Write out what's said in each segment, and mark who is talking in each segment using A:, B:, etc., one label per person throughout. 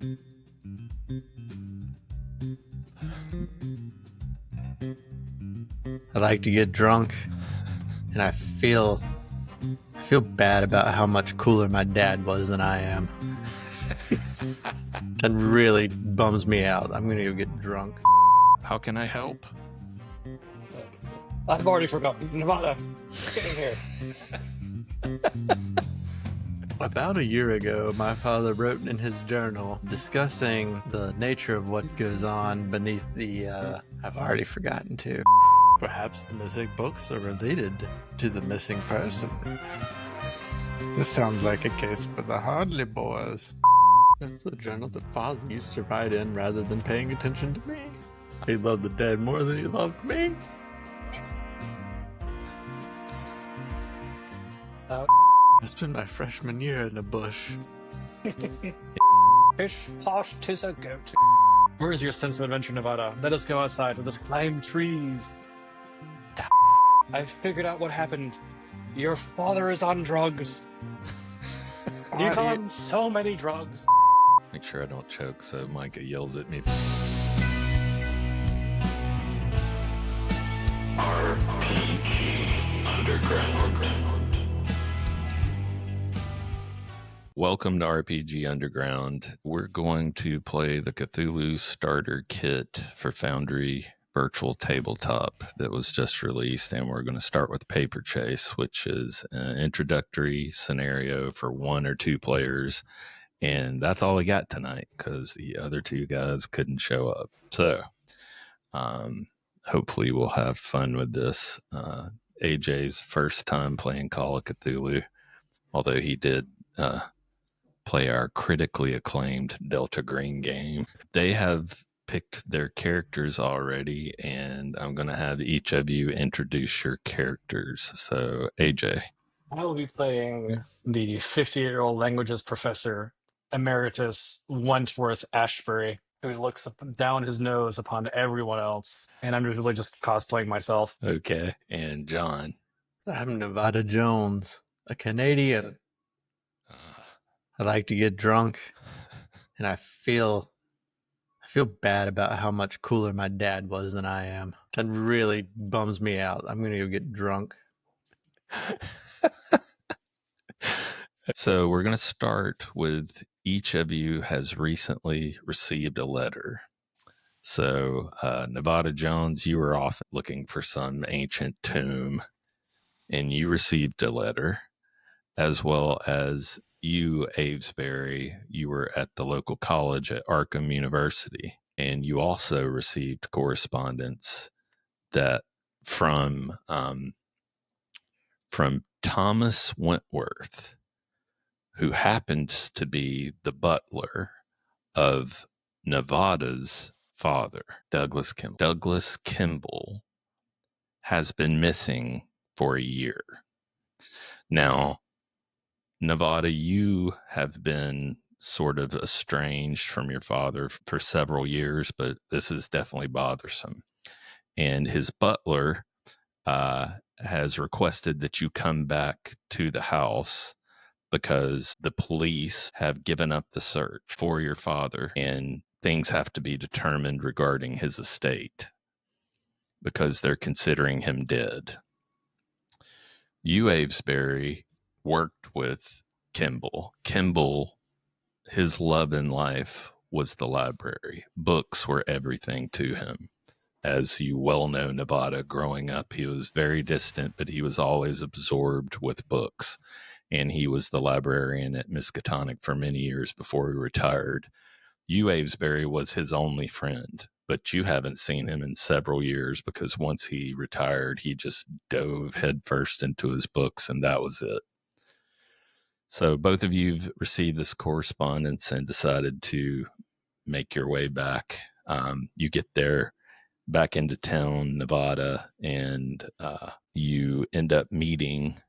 A: I like to get drunk, and I feel bad about how much cooler my dad was than I am. That really bums me out. I'm gonna go get drunk.
B: How can I help?
C: I've already forgotten. Nevada, get in here.
A: About a year ago, my father wrote in his journal discussing the nature of what goes on beneath the, I've already forgotten to. Perhaps the missing books are related to the missing person. This sounds like a case for the Hardley boys. That's the journal that father used to write in rather than paying attention to me. He loved the dead more than he loved me. I spent my freshman year in a bush.
C: Pish posh, 'tis a goat. Where is your sense of adventure, Nevada? Let us go outside. Let us climb trees. I've figured out what happened. Your father is on drugs. He's on so many drugs.
B: Make sure I don't choke so Micah yells at me. RPG Underground. Welcome to RPG Underground. We're going to play the Cthulhu Starter kit for Foundry Virtual Tabletop that was just released, and we're going to start with Paper Chase, which is an introductory scenario for 1 or 2 players, and that's all we got tonight because the other 2 guys couldn't show up. So hopefully we'll have fun with this. AJ's first time playing Call of Cthulhu, although he did play our critically acclaimed Delta Green game. They have picked their characters already, and I'm going to have each of you introduce your characters. So, AJ.
C: I will be playing the 50-year-old languages professor, Emeritus Wentworth Ashbury, who looks down his nose upon everyone else. And I'm usually just cosplaying myself.
B: Okay. And John.
A: I'm Nevada Jones, a Canadian. I like to get drunk, and I feel bad about how much cooler my dad was than I am. That really bums me out. I'm going to go get drunk.
B: So we're going to start with each of you has recently received a letter. So Nevada Jones, you were off looking for some ancient tomb, and you received a letter, as well as you, Avesbury, you were at the local college at Arkham University, and you also received correspondence that from Thomas Wentworth, who happens to be the butler of Nevada's father, Douglas Kimball. Douglas Kimball has been missing for a year. Now, Nevada, you have been sort of estranged from your father for several years, but this is definitely bothersome. And his butler has requested that you come back to the house because the police have given up the search for your father, and things have to be determined regarding his estate because they're considering him dead. You, Avesbury, worked with Kimball. Kimball, his love in life was the library. Books were everything to him. As you well know, Nevada, growing up, he was very distant, but he was always absorbed with books. And he was the librarian at Miskatonic for many years before he retired. You, Avesbury, was his only friend, but you haven't seen him in several years because once he retired, he just dove headfirst into his books, and that was it. So both of you have received this correspondence and decided to make your way back. You get there back into town, Nevada, and you end up meeting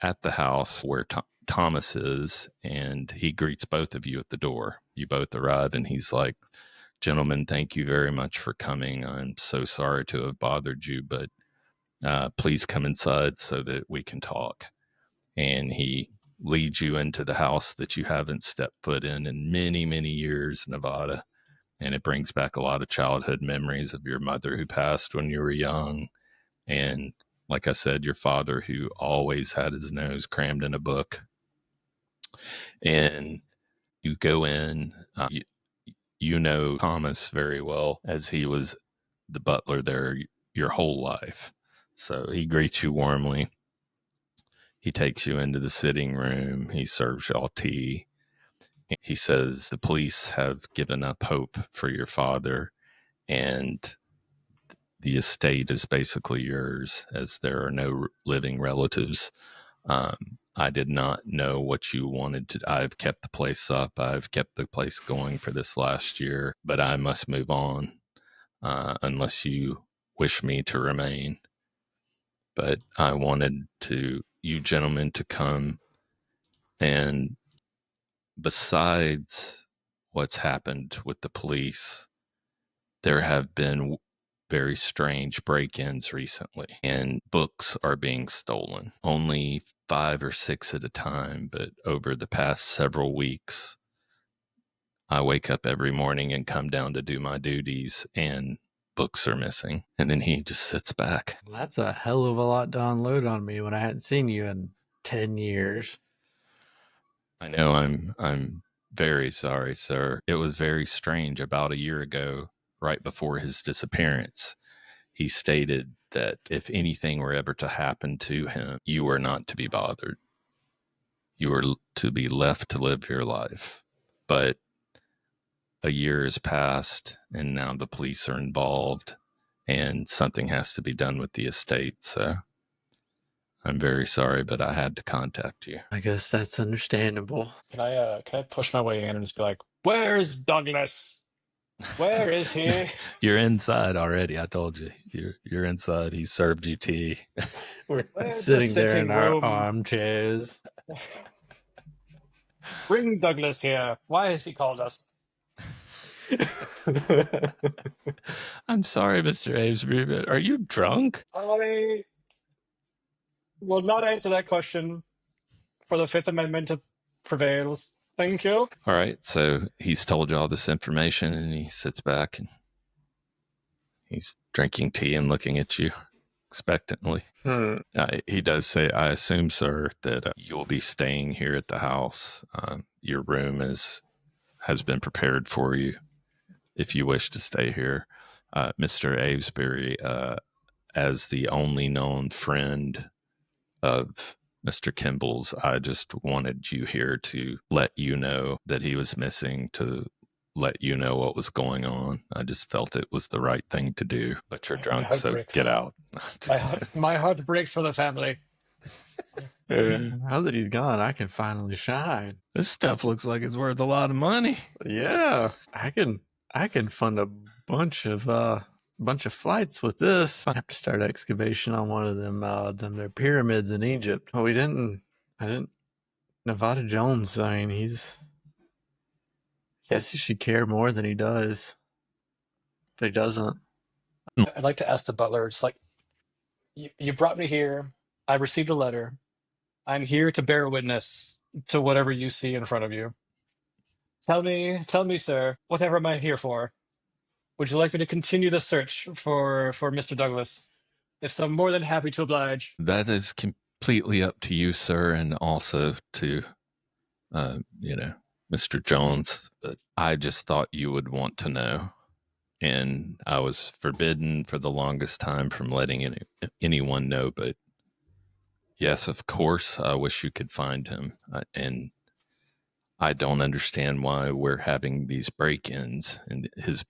B: at the house where Thomas is, and he greets both of you at the door. You both arrive, and he's like, "Gentlemen, thank you very much for coming. I'm so sorry to have bothered you, but please come inside so that we can talk." And he leads you into the house that you haven't stepped foot in many, many years, Nevada. And it brings back a lot of childhood memories of your mother who passed when you were young. And like I said, your father who always had his nose crammed in a book. And you go in, you know Thomas very well, as he was the butler there your whole life. So he greets you warmly. He takes you into the sitting room. He serves y'all tea. He says the police have given up hope for your father, and the estate is basically yours, as there are no living relatives. I did not know what you wanted to. I've kept the place up. I've kept the place going for this last year, but I must move on unless you wish me to remain. But I wanted you gentlemen to come, and besides what's happened with the police, there have been very strange break-ins recently, and books are being stolen. Only 5 or 6 at a time, but over the past several weeks, I wake up every morning and come down to do my duties, and books are missing. And then he just sits back.
A: Well, that's a hell of a lot to unload on me when I hadn't seen you in 10 years.
B: I know I'm very sorry, sir. It was very strange. About a year ago, right before his disappearance, he stated that if anything were ever to happen to him, you were not to be bothered. You were to be left to live your life. But a year has passed, and now the police are involved, and something has to be done with the estate. So I'm very sorry, but I had to contact you.
A: I guess that's understandable.
C: Can I push my way in and just be like, "Where's Douglas? Where is he?"
B: You're inside already. I told you. You're inside. He served you tea.
A: We're
C: Where's the
A: sitting there
C: sitting
A: in our
C: room?
A: armchairs.
C: Bring Douglas here. Why has he called us?
B: I'm sorry, Mr. Avesbury, but are you drunk?
C: I will not answer that question, for the Fifth Amendment prevails. Thank you.
B: All right. So he's told you all this information, and he sits back and he's drinking tea and looking at you expectantly. He does say, I assume, sir, that you'll be staying here at the house. Your room has been prepared for you if you wish to stay here. Mr. Avesbury, as the only known friend of Mr. Kimball's, I just wanted you here to let you know that he was missing, to let you know what was going on. I just felt it was the right thing to do. But you're drunk, so
C: breaks.
B: get out.
C: My heart breaks for the family.
A: Now that he's gone, I can finally shine.
B: This stuff looks like it's worth a lot of money.
A: Yeah, I can fund a bunch of flights with this. I have to start excavation on one of them their pyramids in Egypt. Oh, I didn't. Nevada Jones. I mean, I guess he should care more than he does, but he doesn't.
C: I'd like to ask the butler, just like, you brought me here. I received a letter. I'm here to bear witness to whatever you see in front of you. Tell me, sir, whatever am I here for? Would you like me to continue the search for Mr. Douglas? If so, I'm more than happy to oblige.
B: That is completely up to you, sir, and also to, Mr. Jones. But I just thought you would want to know. And I was forbidden for the longest time from letting anyone know. But yes, of course, I wish you could find him. And I don't understand why we're having these break-ins and his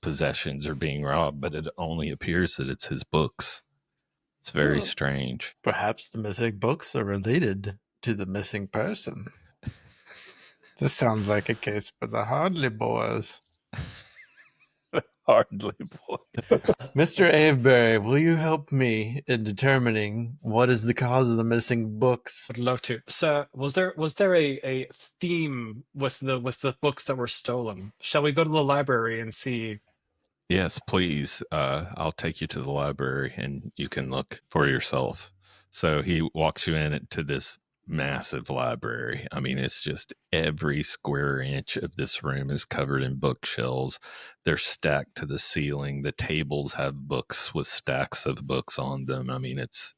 B: possessions are being robbed, but it only appears that it's his books. It's very strange.
A: Perhaps the missing books are related to the missing person. This sounds like a case for the Hardley boys.
B: Hardly, boy.
A: Mr. Avebury, will you help me in determining what is the cause of the missing books?
C: I'd love to. Sir, was there a theme with the books that were stolen? Shall we go to the library and see?
B: Yes, please. I'll take you to the library and you can look for yourself. So he walks you into this massive library. I mean, it's just every square inch of this room is covered in bookshelves. They're stacked to the ceiling. The tables have books with stacks of books on them. I mean, it's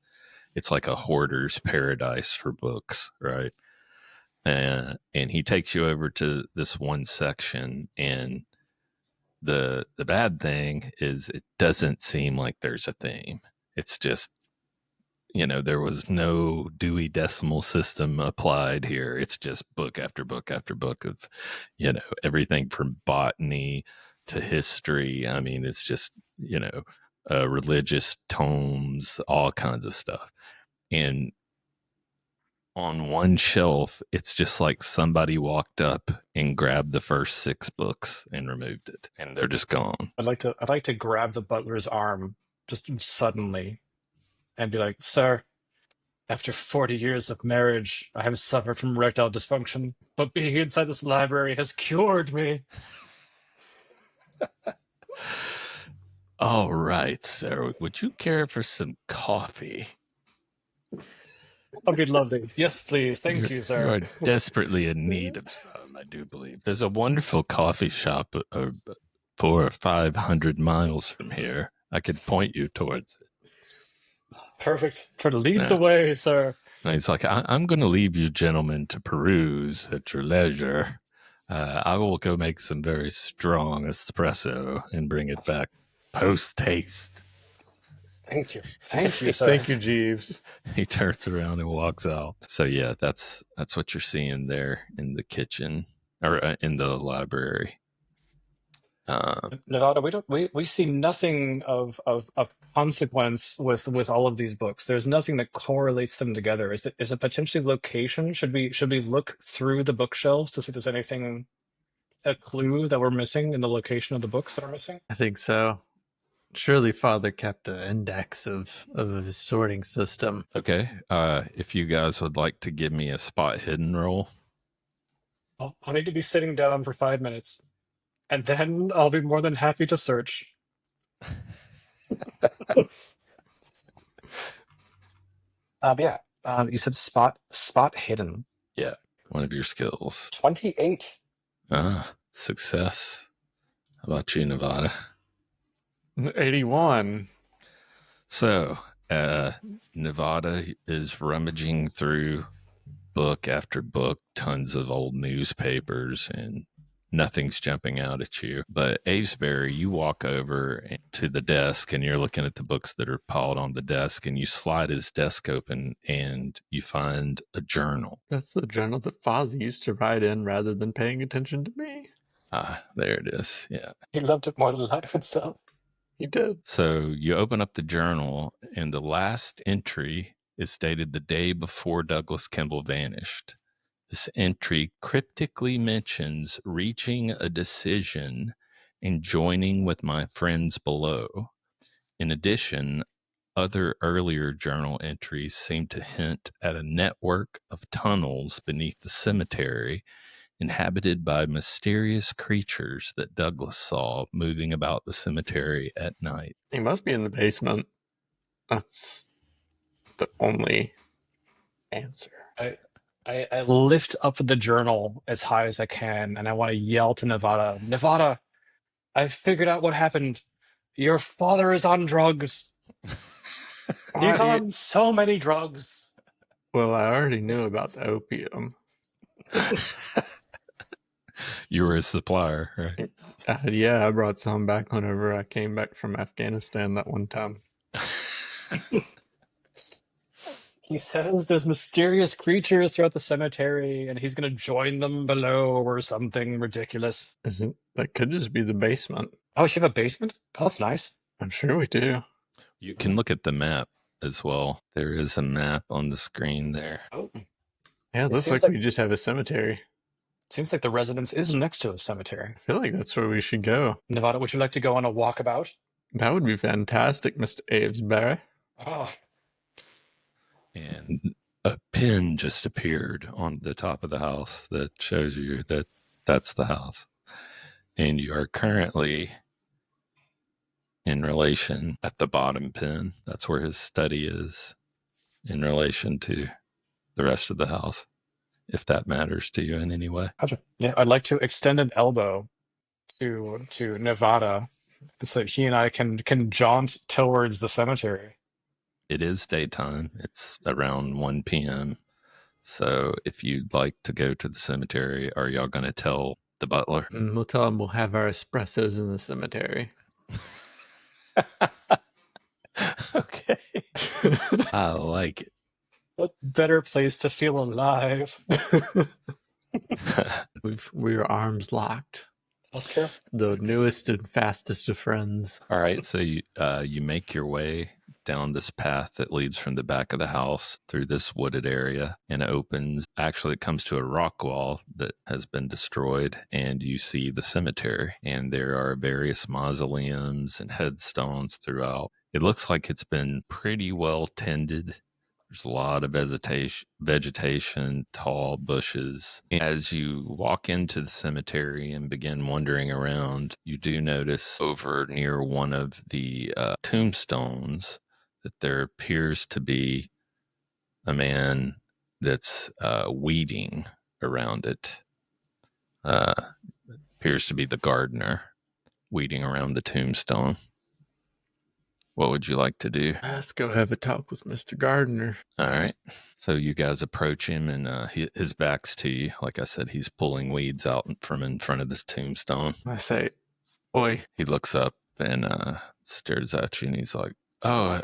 B: like a hoarder's paradise for books, right? And he takes you over to this one section, and the bad thing is it doesn't seem like there's a theme. It's just, there was no Dewey Decimal System applied here. It's just book after book after book of, everything from botany to history. I mean, it's just, religious tomes, all kinds of stuff. And on one shelf, it's just like somebody walked up and grabbed the first 6 books and removed it, and they're just gone.
C: I'd like to grab the butler's arm just suddenly and be like, "Sir, after 40 years of marriage, I have suffered from erectile dysfunction, but being inside this library has cured me."
B: All right, sir. Would you care for some coffee?
C: That'd be lovely. Yes, please. Thank you,
B: You
C: sir.
B: are desperately in need of some, I do believe. There's a wonderful coffee shop 400 or 500 miles from here. I could point you towards it.
C: Perfect. Lead
B: Yeah.
C: the way, sir.
B: And he's like, I'm going to leave you gentlemen to peruse at your leisure. I will go make some very strong espresso and bring it back post-haste.
C: Thank you, sir.
A: Thank you, Jeeves.
B: He turns around and walks out. So yeah, that's what you're seeing there in the kitchen or in the library.
C: Nevada, we see nothing of consequence with all of these books. There's nothing that correlates them together. Is it potentially location? Should we look through the bookshelves to see if there's anything, a clue that we're missing in the location of the books that are missing?
A: I think so. Surely Father kept an index of his sorting system.
B: Okay. If you guys would like to give me a spot hidden roll.
C: I'll need to be sitting down for 5 minutes, and then I'll be more than happy to search. Yeah. You said spot hidden.
B: Yeah, one of your skills.
C: 28.
B: Success. How about you, Nevada?
A: 81.
B: So, Nevada is rummaging through book after book, tons of old newspapers, and nothing's jumping out at you. But Avebury, you walk over to the desk and you're looking at the books that are piled on the desk, and you slide his desk open and you find a journal.
A: That's the journal that Fozzie used to write in rather than paying attention to me.
B: There it is. Yeah.
C: He loved it more than life itself.
A: He did.
B: So you open up the journal, and the last entry is dated the day before Douglas Kimball vanished. This entry cryptically mentions reaching a decision and joining with my friends below. In addition, other earlier journal entries seem to hint at a network of tunnels beneath the cemetery, inhabited by mysterious creatures that Douglas saw moving about the cemetery at night.
A: He must be in the basement. That's the only answer.
C: I lift up the journal as high as I can, and I want to yell to Nevada, "Nevada, I've figured out what happened. Your father is on drugs. He's on so many drugs."
A: Well, I already knew about the opium.
B: You were a supplier, right?
A: Yeah, I brought some back whenever I came back from Afghanistan that one time.
C: He says there's mysterious creatures throughout the cemetery, and he's going to join them below or something ridiculous.
A: That could just be the basement.
C: Oh, you have a basement? Oh, that's nice.
A: I'm sure we do.
B: You can look at the map as well. There is a map on the screen there.
C: Oh,
A: Yeah, it looks
C: seems
A: like
C: like-
A: we just have a cemetery.
C: seems like the residence is next to a cemetery.
A: I feel like that's where we should go.
C: Nevada, would you like to go on a walkabout?
A: That would be fantastic, Mr. Avesbury.
C: Oh,
B: And a pin just appeared on the top of the house that shows you that that's the house. And you are currently in relation at the bottom pin. That's where his study is in relation to the rest of the house, if that matters to you in any way.
C: Gotcha. Yeah, I'd like to extend an elbow to Nevada so that he and I can jaunt towards the cemetery.
B: It is daytime. It's around 1 p.m. So if you'd like to go to the cemetery, are y'all going to tell the butler?
A: And we'll tell him we'll have our espressos in the cemetery.
B: Okay. I like it.
C: What better place to feel alive?
A: We're arms locked.
C: That's true.
A: The newest and fastest of friends.
B: All right. So you make your way down this path that leads from the back of the house through this wooded area and opens. Actually, it comes to a rock wall that has been destroyed, and you see the cemetery. And there are various mausoleums and headstones throughout. It looks like it's been pretty well tended. There's a lot of vegetation, tall bushes. As you walk into the cemetery and begin wandering around, you do notice over near one of the tombstones that there appears to be a man that's weeding around it. Appears to be the gardener weeding around the tombstone. What would you like to do?
A: Let's go have a talk with Mr. Gardner.
B: All right. So you guys approach him, and his back's to you. Like I said, he's pulling weeds out from in front of this tombstone.
A: I say, "Oi."
B: He looks up and stares at you, and he's like, "Oh,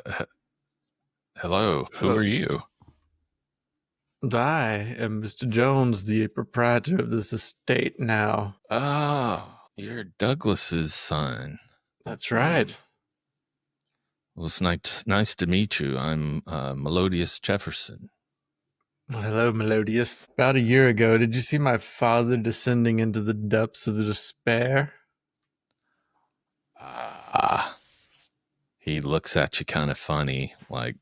B: hello. Who are you?"
A: I am Mr. Jones, the proprietor of this estate now.
B: Oh, you're Douglas's son.
A: That's right.
B: Well, it's nice to meet you. I'm Melodious Jefferson.
A: Well, hello, Melodious. About a year ago, did you see my father descending into the depths of despair?
B: He looks at you kind of funny, like,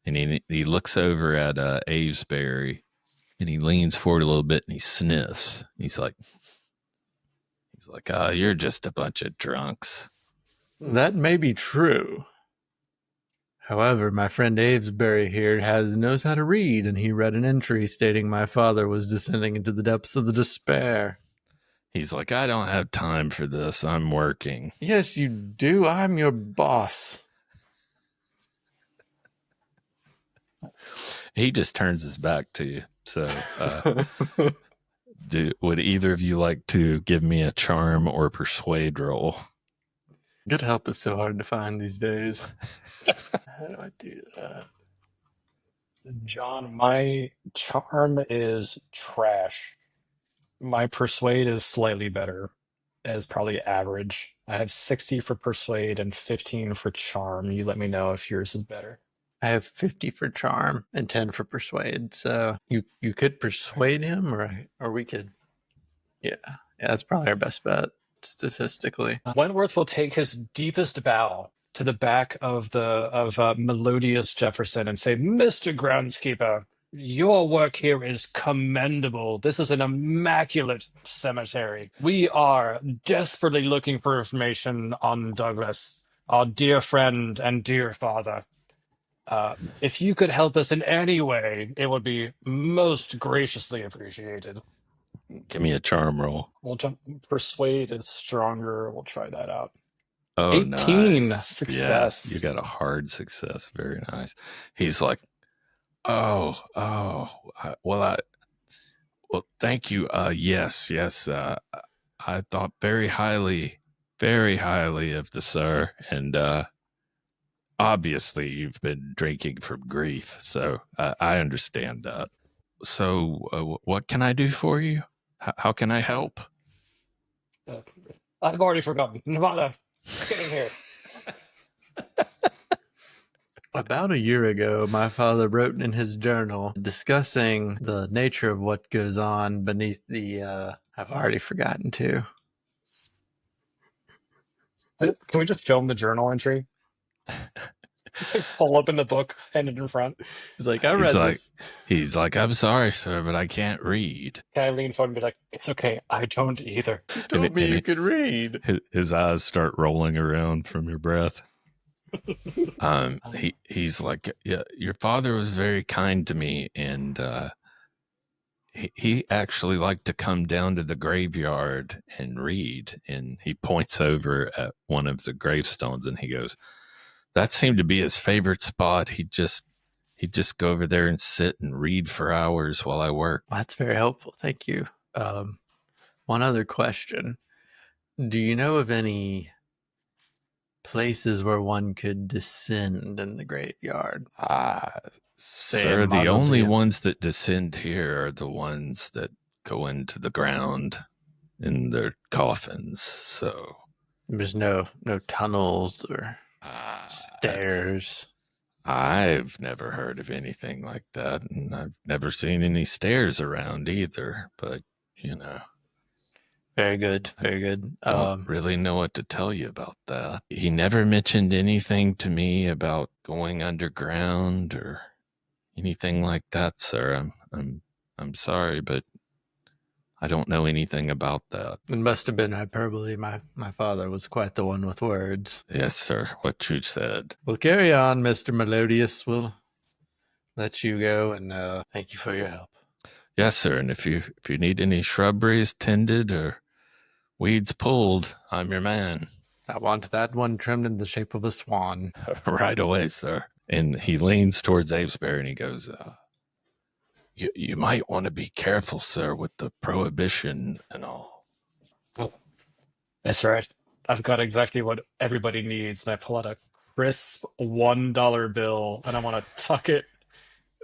B: and he looks over at Avesbury, and he leans forward a little bit and he sniffs. He's like, "Oh, you're just a bunch of drunks."
A: That may be true. However, my friend Avesbury here knows how to read, and he read an entry stating my father was descending into the depths of the despair.
B: He's like, "I don't have time for this. I'm working."
A: Yes, you do. I'm your boss.
B: He just turns his back to you. So, would either of you like to give me a charm or persuade roll?
A: Good help is so hard to find these days. How do I do that?
C: John, my charm is trash. My persuade is slightly better, as probably average. I have 60 for persuade and 15 for charm. You let me know if yours is better.
A: I have 50 for charm and 10 for persuade. So you could persuade him, or we could. Yeah, that's probably our best bet statistically.
C: Wentworth will take his deepest bow to the back of Melodious Jefferson and say, "Mr. Groundskeeper, your work here is commendable. This is an immaculate cemetery. We are desperately looking for information on Douglas, our dear friend and dear father. If you could help us in any way, it would be most graciously appreciated."
B: Give me a charm roll.
C: We'll persuade is stronger. We'll try that out.
B: Oh,
C: 18
B: nice.
C: success.
B: Yeah, you got a hard success. Very nice. He's like, well, thank you. Yes. I thought very highly of the sir, and obviously you've been drinking from grief, so I understand that. So, what can I do for you? How can I help?
C: I've already forgotten. Nevada, get in here.
A: About a year ago, my father wrote in his journal discussing the nature of what goes on beneath the, I've already forgotten to.
C: Can we just film the journal entry? Pull open the book, hand it in front.
A: He's like, I read this.
B: He's like, "I'm sorry, sir, but I can't read."
C: Can I lean forward and be like, "It's okay, I don't either."
A: You told me you could read.
B: His eyes start rolling around from your breath. He's like, yeah, your father was very kind to me, and he actually liked to come down to the graveyard and read. And he points over at one of the gravestones, and he goes, that seemed to be his favorite spot. He'd just go over there and sit and read for hours while I work.
A: Well, that's very helpful. Thank you. One other question. Do you know of any places where one could descend in the graveyard?
B: Sir, the only ones that descend here are the ones that go into the ground in their coffins. So
A: there's no tunnels or stairs.
B: I've never heard of anything like that, and I've never seen any stairs around either. But
A: very good, very good.
B: Don't really know what to tell you about that. He never mentioned anything to me about going underground or anything like that, sir. I'm sorry, but I don't know anything about that.
A: It must have been hyperbole. My father was quite the one with words.
B: Yes, sir. What you said.
A: Well, carry on, Mr. Melodious. We'll let you go, and thank you for your help.
B: Yes, sir. And if you need any shrubberies tended or weeds pulled, I'm your man.
A: I want that one trimmed in the shape of a swan.
B: Right away, sir. And he leans towards Avesbury and he goes, You might want to be careful, sir, with the prohibition and all.
C: Oh, that's right. I've got exactly what everybody needs, and I pull out a crisp $1 bill, and I want to tuck it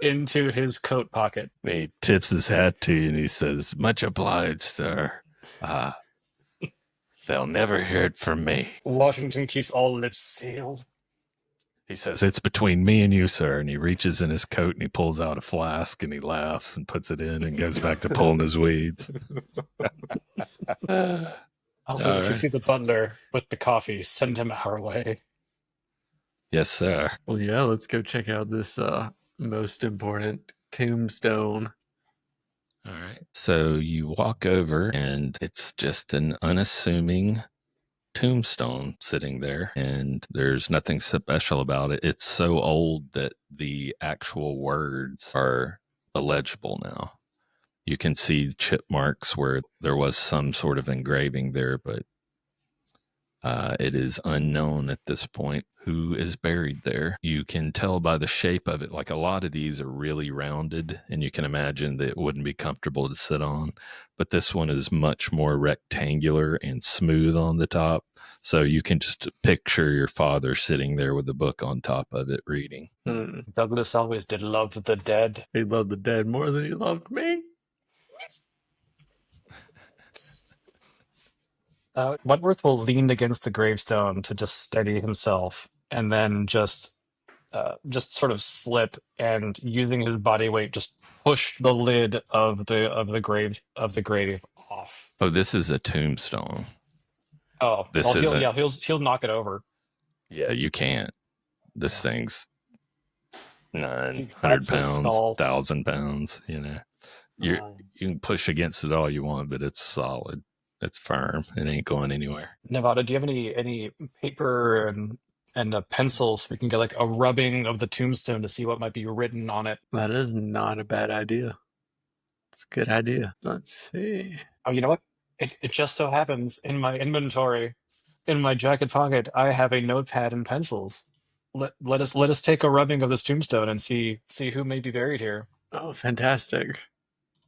C: into his coat pocket.
B: He tips his hat to you and he says, much obliged, sir. They'll never hear it from me.
C: Washington keeps all lips sealed.
B: He says, it's between me and you, sir. And he reaches in his coat and he pulls out a flask and he laughs and puts it in and goes back to pulling his weeds.
C: Also, if you see the butler with the coffee, send him our way.
B: Yes, sir.
A: Well, yeah, let's go check out this most important tombstone.
B: All right. So you walk over and it's just an unassuming tombstone sitting there, and there's nothing special about it. It's so old that the actual words are illegible now. You can see chip marks where there was some sort of engraving there, but it is unknown at this point who is buried there. You can tell by the shape of it, like a lot of these are really rounded, and you can imagine that it wouldn't be comfortable to sit on. But this one is much more rectangular and smooth on the top. So you can just picture your father sitting there with a book on top of it reading.
C: Douglas always did love the dead.
A: He loved the dead more than he loved me.
C: Wentworth will lean against the gravestone to just steady himself, and then just sort of slip, and using his body weight, just push the lid of the grave off.
B: Oh, this is a tombstone.
C: Oh,
B: this
C: well,
B: isn't.
C: He'll knock it over.
B: Yeah, you can't. This thing's 900
C: That's his
B: pounds,
C: skull.
B: 1,000 pounds. You can push against it all you want, but it's solid. It's firm. It ain't going anywhere.
C: Nevada, do you have any paper and a pencil so we can get like a rubbing of the tombstone to see what might be written on it?
A: That is not a bad idea. It's a good idea. Let's see.
C: Oh, you know what? It just so happens in my inventory, in my jacket pocket, I have a notepad and pencils. Let us take a rubbing of this tombstone and see who may be buried here.
A: Oh, fantastic.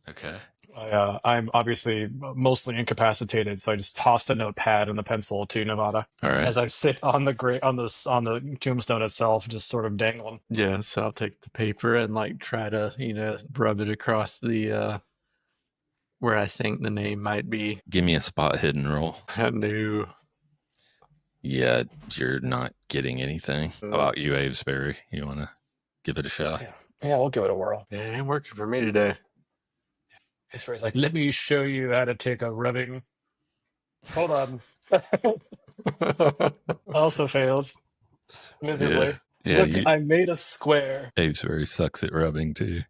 B: Okay.
C: I'm obviously mostly incapacitated, so I just tossed a notepad and the pencil to Nevada.
B: All right.
C: As I sit on the tombstone itself, just sort of dangling.
A: Yeah, so I'll take the paper and try to, rub it across the where I think the name might be.
B: Give me a spot hidden roll.
A: No.
B: Yeah, you're not getting anything. How about you, Avesbury? You want to give it a shot?
C: Yeah, we'll give it a whirl.
A: Yeah, it ain't working for me today.
C: Avesbury's like, let me show you how to take a rubbing. Hold on. Also failed miserably.
B: Yeah.
C: Look, I made a square.
B: Avesbury sucks at rubbing too.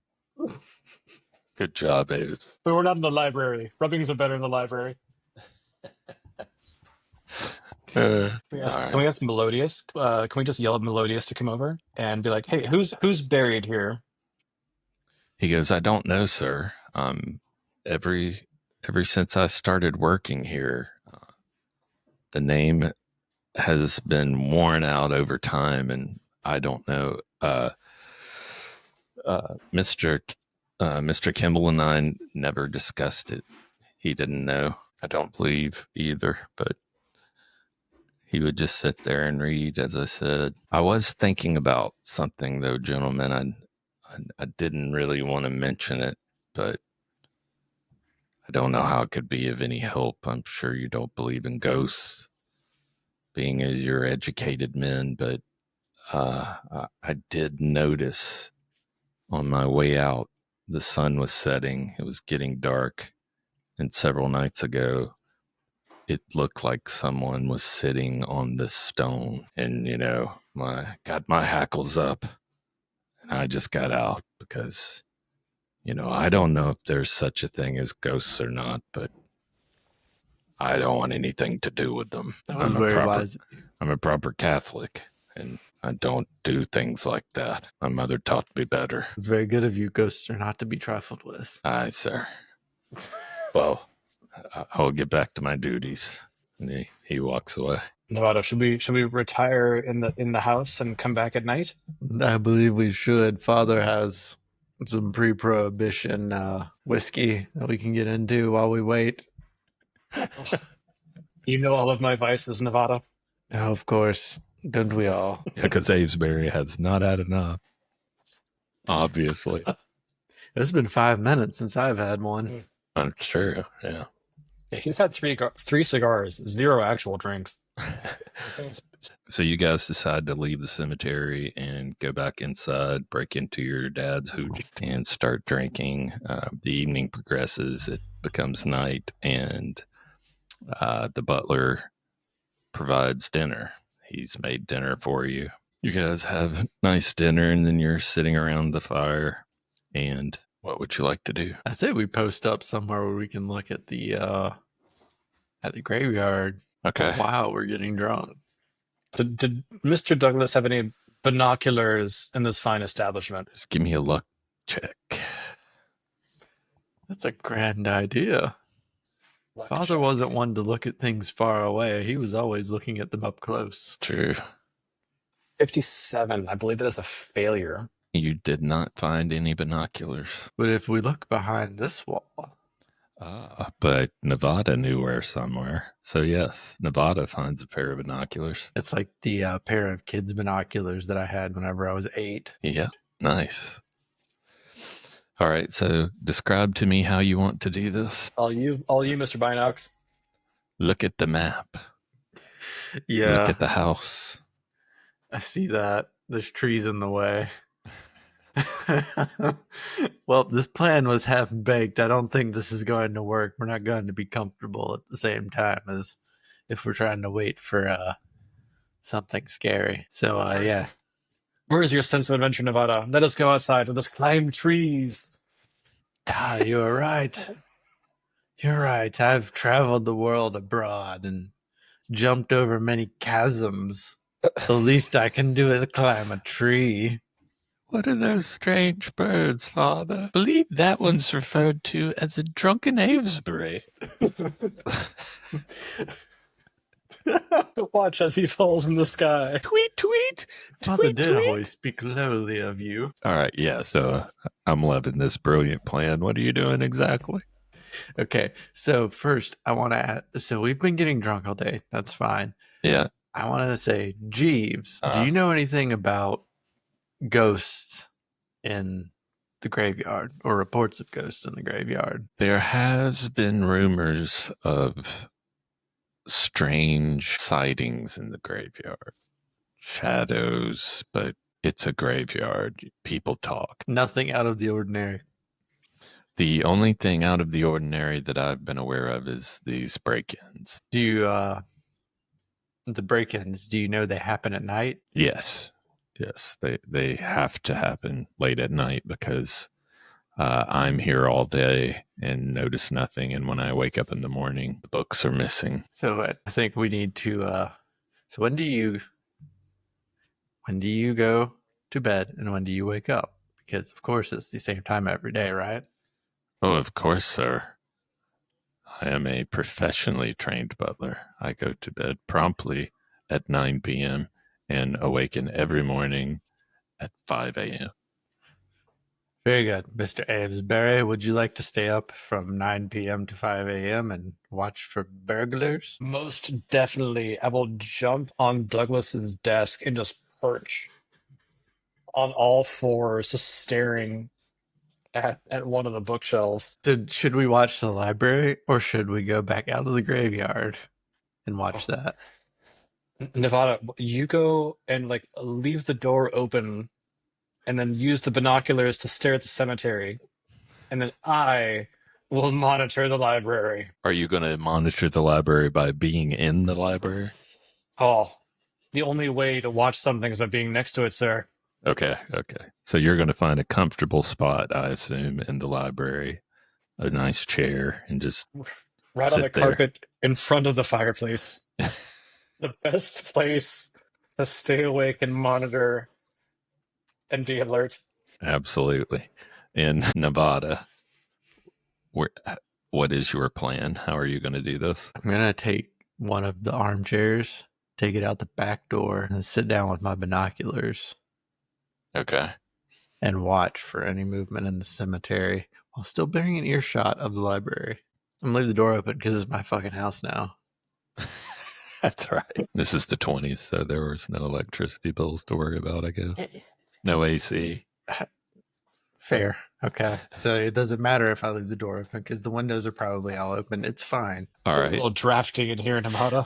B: Good job, Aves.
C: But we're not in the library. Rubbings are better in the library.
B: All
C: Can we
B: right.
C: ask Melodious? Can we just yell at Melodious to come over and be like, "Hey, who's buried here?"
B: He goes, I don't know, sir. Every since I started working here, the name has been worn out over time, and I don't know. Mr. Kimball and I never discussed it. He didn't know. I don't believe either, but he would just sit there and read, as I said. I was thinking about something, though, gentlemen. I didn't really want to mention it, but I don't know how it could be of any help. I'm sure you don't believe in ghosts, being as you're educated men, but I did notice on my way out the sun was setting. It was getting dark, and several nights ago, it looked like someone was sitting on this stone, and got my hackles up, and I just got out because I don't know if there's such a thing as ghosts or not, but I don't want anything to do with them.
A: That was very wise of you.
B: I'm a proper Catholic, and I don't do things like that. My mother taught me better.
A: It's very good of you. Ghosts are not to be trifled with.
B: Aye, sir. Well, I'll get back to my duties. And he walks away.
C: Nevada, should we retire in the house and come back at night?
A: I believe we should. Father has some pre-prohibition whiskey that we can get into while we wait.
C: You know all of my vices, Nevada.
A: Oh, of course. Don't we all?
B: Yeah, because Avesbury has not had enough. Obviously.
A: It's been 5 minutes since I've had one.
B: I'm sure, yeah.
C: Yeah, he's had three cigars, 0 actual drinks.
B: So you guys decide to leave the cemetery and go back inside, break into your dad's hooch, and start drinking. The evening progresses. It becomes night, and the butler provides dinner. He's made dinner for you. You guys have nice dinner, and then you're sitting around the fire. And what would you like to do?
A: I say we post up somewhere where we can look at the graveyard.
B: Okay.
A: Wow, we're getting drunk.
C: Did Mr. Douglas have any binoculars in this fine establishment?
B: Just give me a luck check.
A: That's a grand idea. Father wasn't one to look at things far away. He was always looking at them up close.
B: True.
C: 57. I believe that is a failure.
B: You did not find any binoculars.
A: But if we look behind this wall.
B: But Nevada knew where somewhere. So yes, Nevada finds a pair of binoculars.
A: It's like the pair of kids' binoculars that I had whenever I was 8.
B: Yeah, nice. All right, so describe to me how you want to do this.
C: All you, Mr. Binox.
B: Look at the map.
A: Yeah.
B: Look at the house.
A: I see that. There's trees in the way. Well, this plan was half-baked. I don't think this is going to work. We're not going to be comfortable at the same time as if we're trying to wait for something scary. So, yeah.
C: Where is your sense of adventure, Nevada? Let us go outside. Let us climb trees.
A: Ah, you're right. You're right. I've traveled the world abroad and jumped over many chasms. The least I can do is climb a tree.
B: What are those strange birds, Father? I believe that one's referred to as a drunken Avesbury.
C: Watch as he falls from the sky.
B: Tweet, tweet.
A: Father did always speak lowly of you.
B: All right, yeah, so I'm loving this brilliant plan. What are you doing exactly?
A: Okay, so first I want to add, so we've been getting drunk all day. That's fine.
B: Yeah.
A: I want to say, Jeeves, do you know anything about ghosts in the graveyard or reports of ghosts in the graveyard?
B: There has been rumors of strange sightings in the graveyard. Shadows, but it's a graveyard. People talk.
A: Nothing out of the ordinary.
B: The only thing out of the ordinary that I've been aware of is these break-ins.
A: Do you, the break-ins, do you know they happen at night?
B: Yes. Yes, they have to happen late at night because I'm here all day and notice nothing. And when I wake up in the morning, the books are missing.
A: So I think we need to So when do you go to bed and when do you wake up? Because of course it's the same time every day, right?
B: Oh, of course, sir. I am a professionally trained butler. I go to bed promptly at 9 p.m. and awaken every morning at 5 a.m.
A: Very good. Mr. Avesbury, would you like to stay up from 9 p.m. to 5 a.m. and watch for burglars?
C: Most definitely. I will jump on Douglas's desk and just perch on all fours, just staring at one of the bookshelves.
A: So should we watch the library or should we go back out of the graveyard and watch
C: Oh,
A: that?
C: Nevada, you go and like leave the door open and then use the binoculars to stare at the cemetery. And then I will monitor the library.
B: Are you going to monitor the library by being in the library?
C: Oh, the only way to watch something is by being next to it, sir.
B: Okay. So you're going to find a comfortable spot, I assume, in the library, a nice chair, and just
C: Right on the
B: sit there.
C: carpet in front of the fireplace. The best place to stay awake and monitor and be alert.
B: Absolutely. In Nevada, what is your plan? How are you going to do this?
A: I'm going to take one of the armchairs, take it out the back door, and sit down with my binoculars
B: Okay.
A: and watch for any movement in the cemetery while still bearing an earshot of the library. I'm going to leave the door open because it's my fucking house now.
B: That's right. This is the 20s, so there was no electricity bills to worry about, I guess. No AC.
A: Fair. Okay. So it doesn't matter if I leave the door open because the windows are probably all open. It's fine.
B: All
C: A
B: right.
C: little drafty in here, Nevada.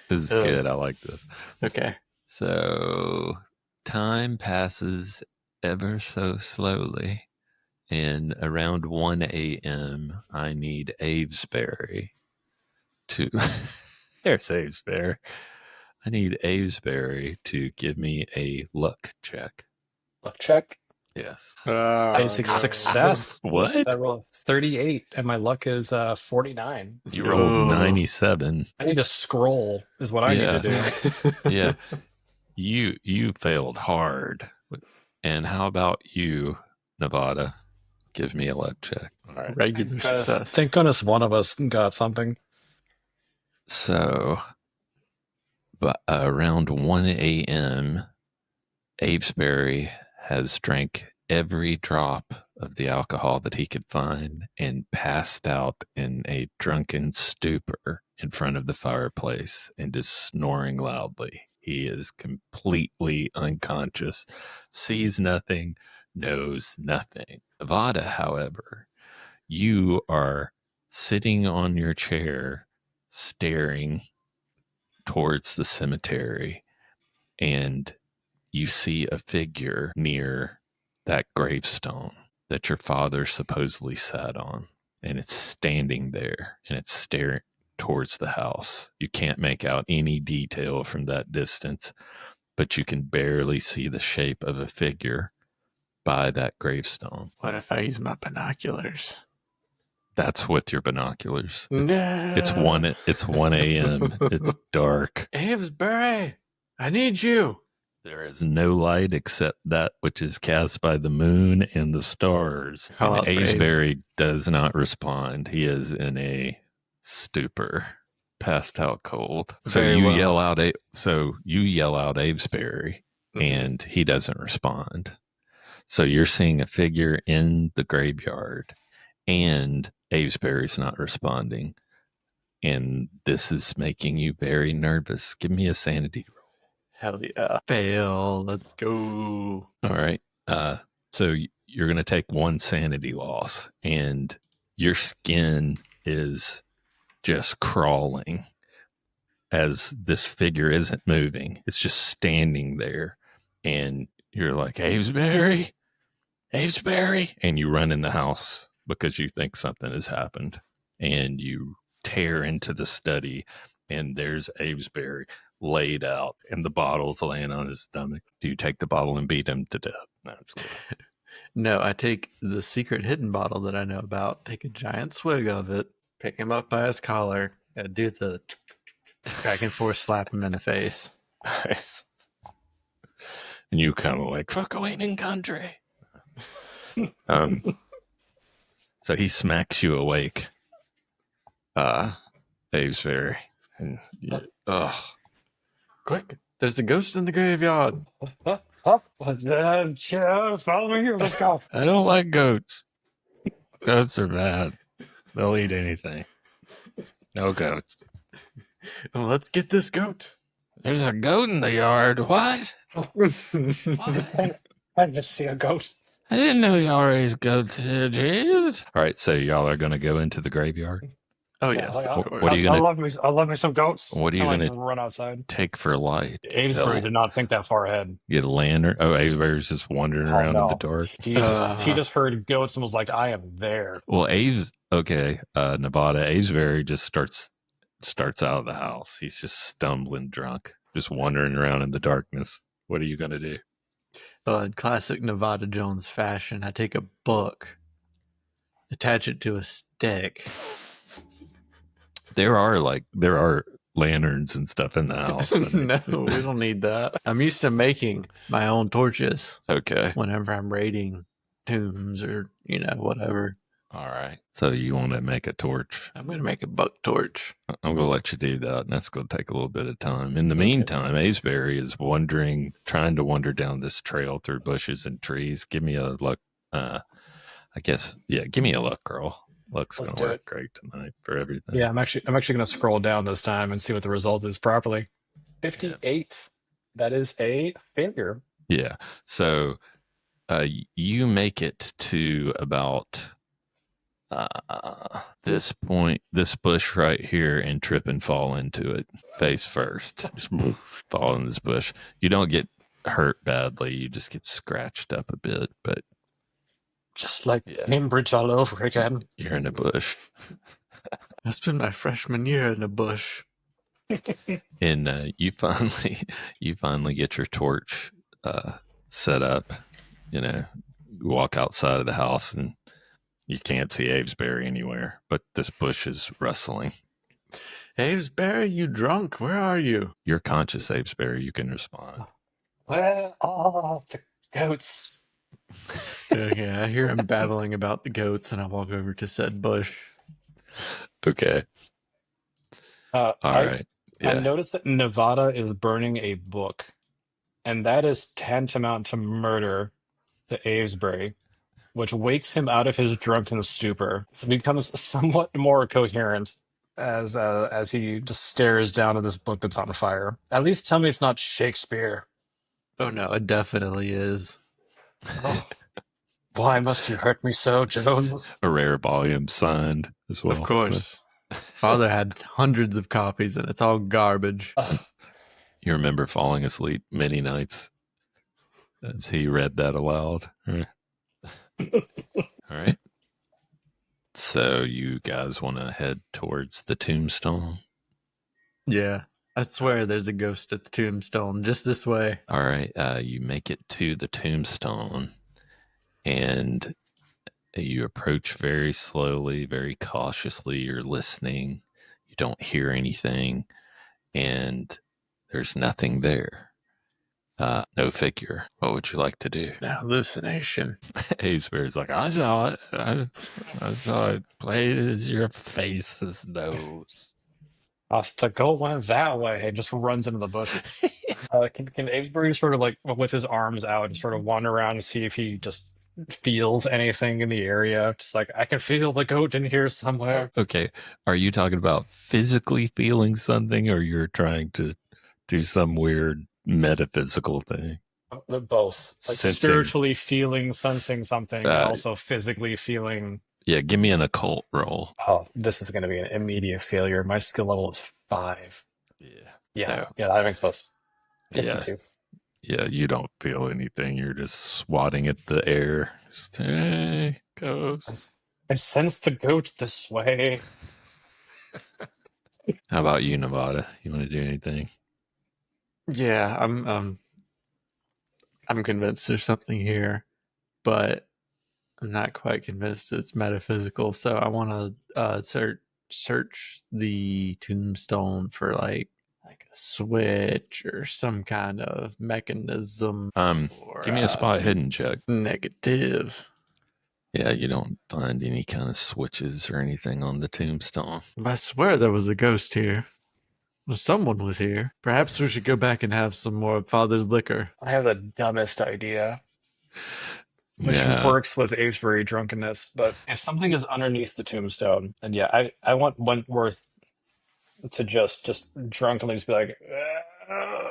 B: This is good. I like this.
A: Okay.
B: So time passes ever so slowly. And around 1 a.m., I need Avesbury to. There's Avesbury. I need Avesbury to give me a luck check.
C: Luck check.
B: Yes.
C: Basic success.
B: What?
C: I rolled 38 and my luck is 49.
B: You rolled
A: Oh.
B: 97.
C: I need to scroll is what I need to do.
B: Yeah. You failed hard. And how about you, Nevada? Give me a luck check.
A: All right. Regular
C: Thank
A: success.
C: Thank goodness one of us got something.
B: So, but around 1 a.m., Avesbury has drank every drop of the alcohol that he could find and passed out in a drunken stupor in front of the fireplace and is snoring loudly. He is completely unconscious, sees nothing, knows nothing. Nevada, however, you are sitting on your chair staring towards the cemetery, and you see a figure near that gravestone that your father supposedly sat on, and it's standing there and it's staring towards the house. You can't make out any detail from that distance, but you can barely see the shape of a figure by that gravestone.
A: What if I use my binoculars?
B: That's with your binoculars.
A: No.
B: It's 1 a.m. It's dark.
A: Avesbury, I need you.
B: There is no light except that which is cast by the moon and the stars.
A: Call
B: And
A: out for
B: Avesbury does not respond. He is in a stupor, passed out cold. So
A: Very
B: you
A: well.
B: yell out. You yell out Avesbury, and he doesn't respond. So you're seeing a figure in the graveyard, and Avesbury's not responding, and this is making you very nervous. Give me a sanity roll.
A: Hell yeah. Fail. Let's go.
B: All right. So you're going to take one sanity loss, and your skin is just crawling as this figure isn't moving. It's just standing there, and you're like, Avesbury, and you run in the house because you think something has happened, and you tear into the study, and there's Avesbury laid out, and the bottle's laying on his stomach. Do you take the bottle and beat him to death? No, I'm just kidding.
A: No, I take the secret hidden bottle that I know about, take a giant swig of it, pick him up by his collar, Yeah, do the back and forth, slap him in the face.
B: Nice. And you kind of like, fuck Wayne and country. So he smacks you awake. Avesbury. And
A: Quick, there's a ghost in the graveyard.
C: Follow me here. Let's go.
B: I don't like goats. Goats are bad. They'll eat anything. No goats.
A: Well, let's get this goat.
B: There's a goat in the yard. What?
C: I didn't see a goat.
B: I didn't know y'all raised goats here, Jeeves. All right, so y'all are going to go into the graveyard?
A: Oh,
C: Yeah,
A: yes.
C: like,
A: Of course.
B: What are you gonna-
C: I love me some goats.
B: What are you
C: I
B: going to
C: run outside?
B: take for light?
C: Avesbury did not think that far ahead.
B: Get a lantern? Oh, Avebury's just wandering around in the dark.
C: He just heard goats and was like, I am there.
B: Well, Nevada, Avebury just starts out of the house. He's just stumbling drunk, just wandering around in the darkness. What are you going to do?
A: In classic Nevada Jones fashion, I take a book, attach it to a stick.
B: There are lanterns and stuff in the house.
A: No, we don't need that. I'm used to making my own torches
B: Okay.
A: whenever I'm raiding tombs or, whatever.
B: All right. So you want to make a torch?
A: I'm going to make a buck torch.
B: I'm going to let you do that, and that's going to take a little bit of time. In the meantime, Avebury is trying to wander down this trail through bushes and trees. Give me a luck. Give me a luck, girl. Luck's going to work great tonight for everything.
C: Yeah, I'm actually going to scroll down this time and see what the result is properly. 58. Yeah. That is a failure.
B: Yeah. So you make it to about this point, this bush right here, and trip and fall into it face first. Just fall in this bush. You don't get hurt badly. You just get scratched up a bit, but
C: just like Cambridge all over again.
B: You're in a bush.
A: That's been my freshman year in the bush.
B: And you finally get your torch set up. You walk outside of the house and you can't see Avesbury anywhere, but this bush is rustling.
A: Avesbury, you drunk? Where are you?
B: You're conscious, Avesbury. You can respond.
C: Where are the goats?
A: Okay, I hear him babbling about the goats, and I walk over to said bush.
B: Okay. All right. Yeah.
C: I noticed that Nevada is burning a book, and that is tantamount to murder to Avesbury, which wakes him out of his drunken stupor. So he becomes somewhat more coherent as he just stares down at this book that's on fire. At least tell me it's not Shakespeare.
A: Oh no, it definitely is.
C: Oh, why must you hurt me so, Jones?
B: A rare volume signed as well.
A: Of course. Father had hundreds of copies, and it's all garbage.
B: You remember falling asleep many nights as he read that aloud, right? All right. So you guys want to head towards the tombstone?
A: Yeah. I swear there's a ghost at the tombstone just this way.
B: All right. You make it to the tombstone and you approach very slowly, very cautiously. You're listening. You don't hear anything. And there's nothing there. No figure. What would you like to do?
A: An hallucination.
B: Avebury's like, I saw it. I saw it. Played as your face's nose.
C: The goat went that way and just runs into the bush. Can Avebury sort of like with his arms out and sort of wander around and see if he just feels anything in the area? Just like, I can feel the goat in here somewhere.
B: Okay. Are you talking about physically feeling something, or you're trying to do some weird metaphysical thing?
C: Both. Like
B: Sensing.
C: spiritually feeling, sensing something, and also physically feeling.
B: Yeah, give me an occult roll.
C: Oh, this is going to be an immediate failure. My skill level is 5. Yeah, that makes close. 52.
B: Yeah, you don't feel anything. You're just swatting at the air. Just, hey, ghost.
C: I sense the goat this way.
B: How about you, Nevada? You want to do anything?
A: Yeah, I'm convinced there's something here, but I'm not quite convinced it's metaphysical. So I want to start search the tombstone for like a switch or some kind of mechanism. Or,
B: Give me a spot hidden check.
A: Negative.
B: Yeah, you don't find any kind of switches or anything on the tombstone.
A: I swear there was a ghost here. Well, someone was here. Perhaps we should go back and have some more of Father's liquor.
C: I have the dumbest idea, which
B: Yeah.
C: works with Avebury drunkenness. But if something is underneath the tombstone, and yeah, I want Wentworth to just drunkenly just be like,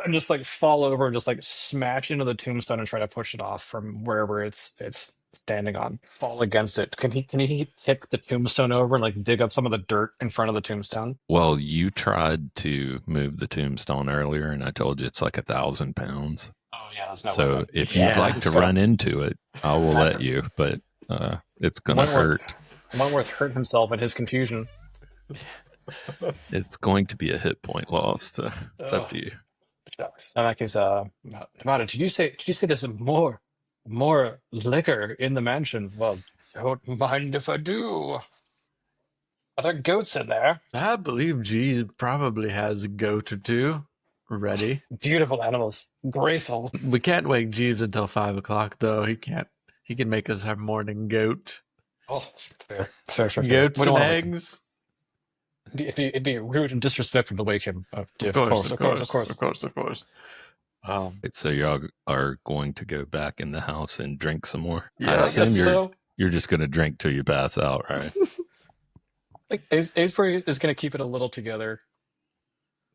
C: and just like fall over and just like smash into the tombstone and try to push it off from wherever it's standing on. Fall against it. Can he tip the tombstone over and like dig up some of the dirt in front of the tombstone?
B: Well, you tried to move the tombstone earlier, and I told you it's like 1,000 pounds.
C: Oh yeah, that's not
B: So if
A: Yeah.
B: you'd like to run into it, I will let you, but it's going to hurt.
C: Wentworth hurt himself in his confusion.
B: It's going to be a hit point loss. It's up to you.
C: Shucks. In that case, Nevada, did you say there's more liquor in the mansion? Well, don't mind if I do. Are there goats in there?
A: I believe G probably has a goat or two ready.
C: Beautiful animals, graceful.
A: We can't wake Jeeves until 5 o'clock, though. He can't. He can make us our morning goat.
C: Oh, fair.
A: Goats
C: We don't
A: and
C: wanna-
A: eggs.
C: It'd be rude and disrespectful to wake him. Of
A: course.
B: So y'all are going to go back in the house and drink some more?
A: Yeah,
B: I
A: I
B: assume
C: guess so.
B: you're just going to drink till you pass out, right?
C: Like Avebury is going to keep it a little together.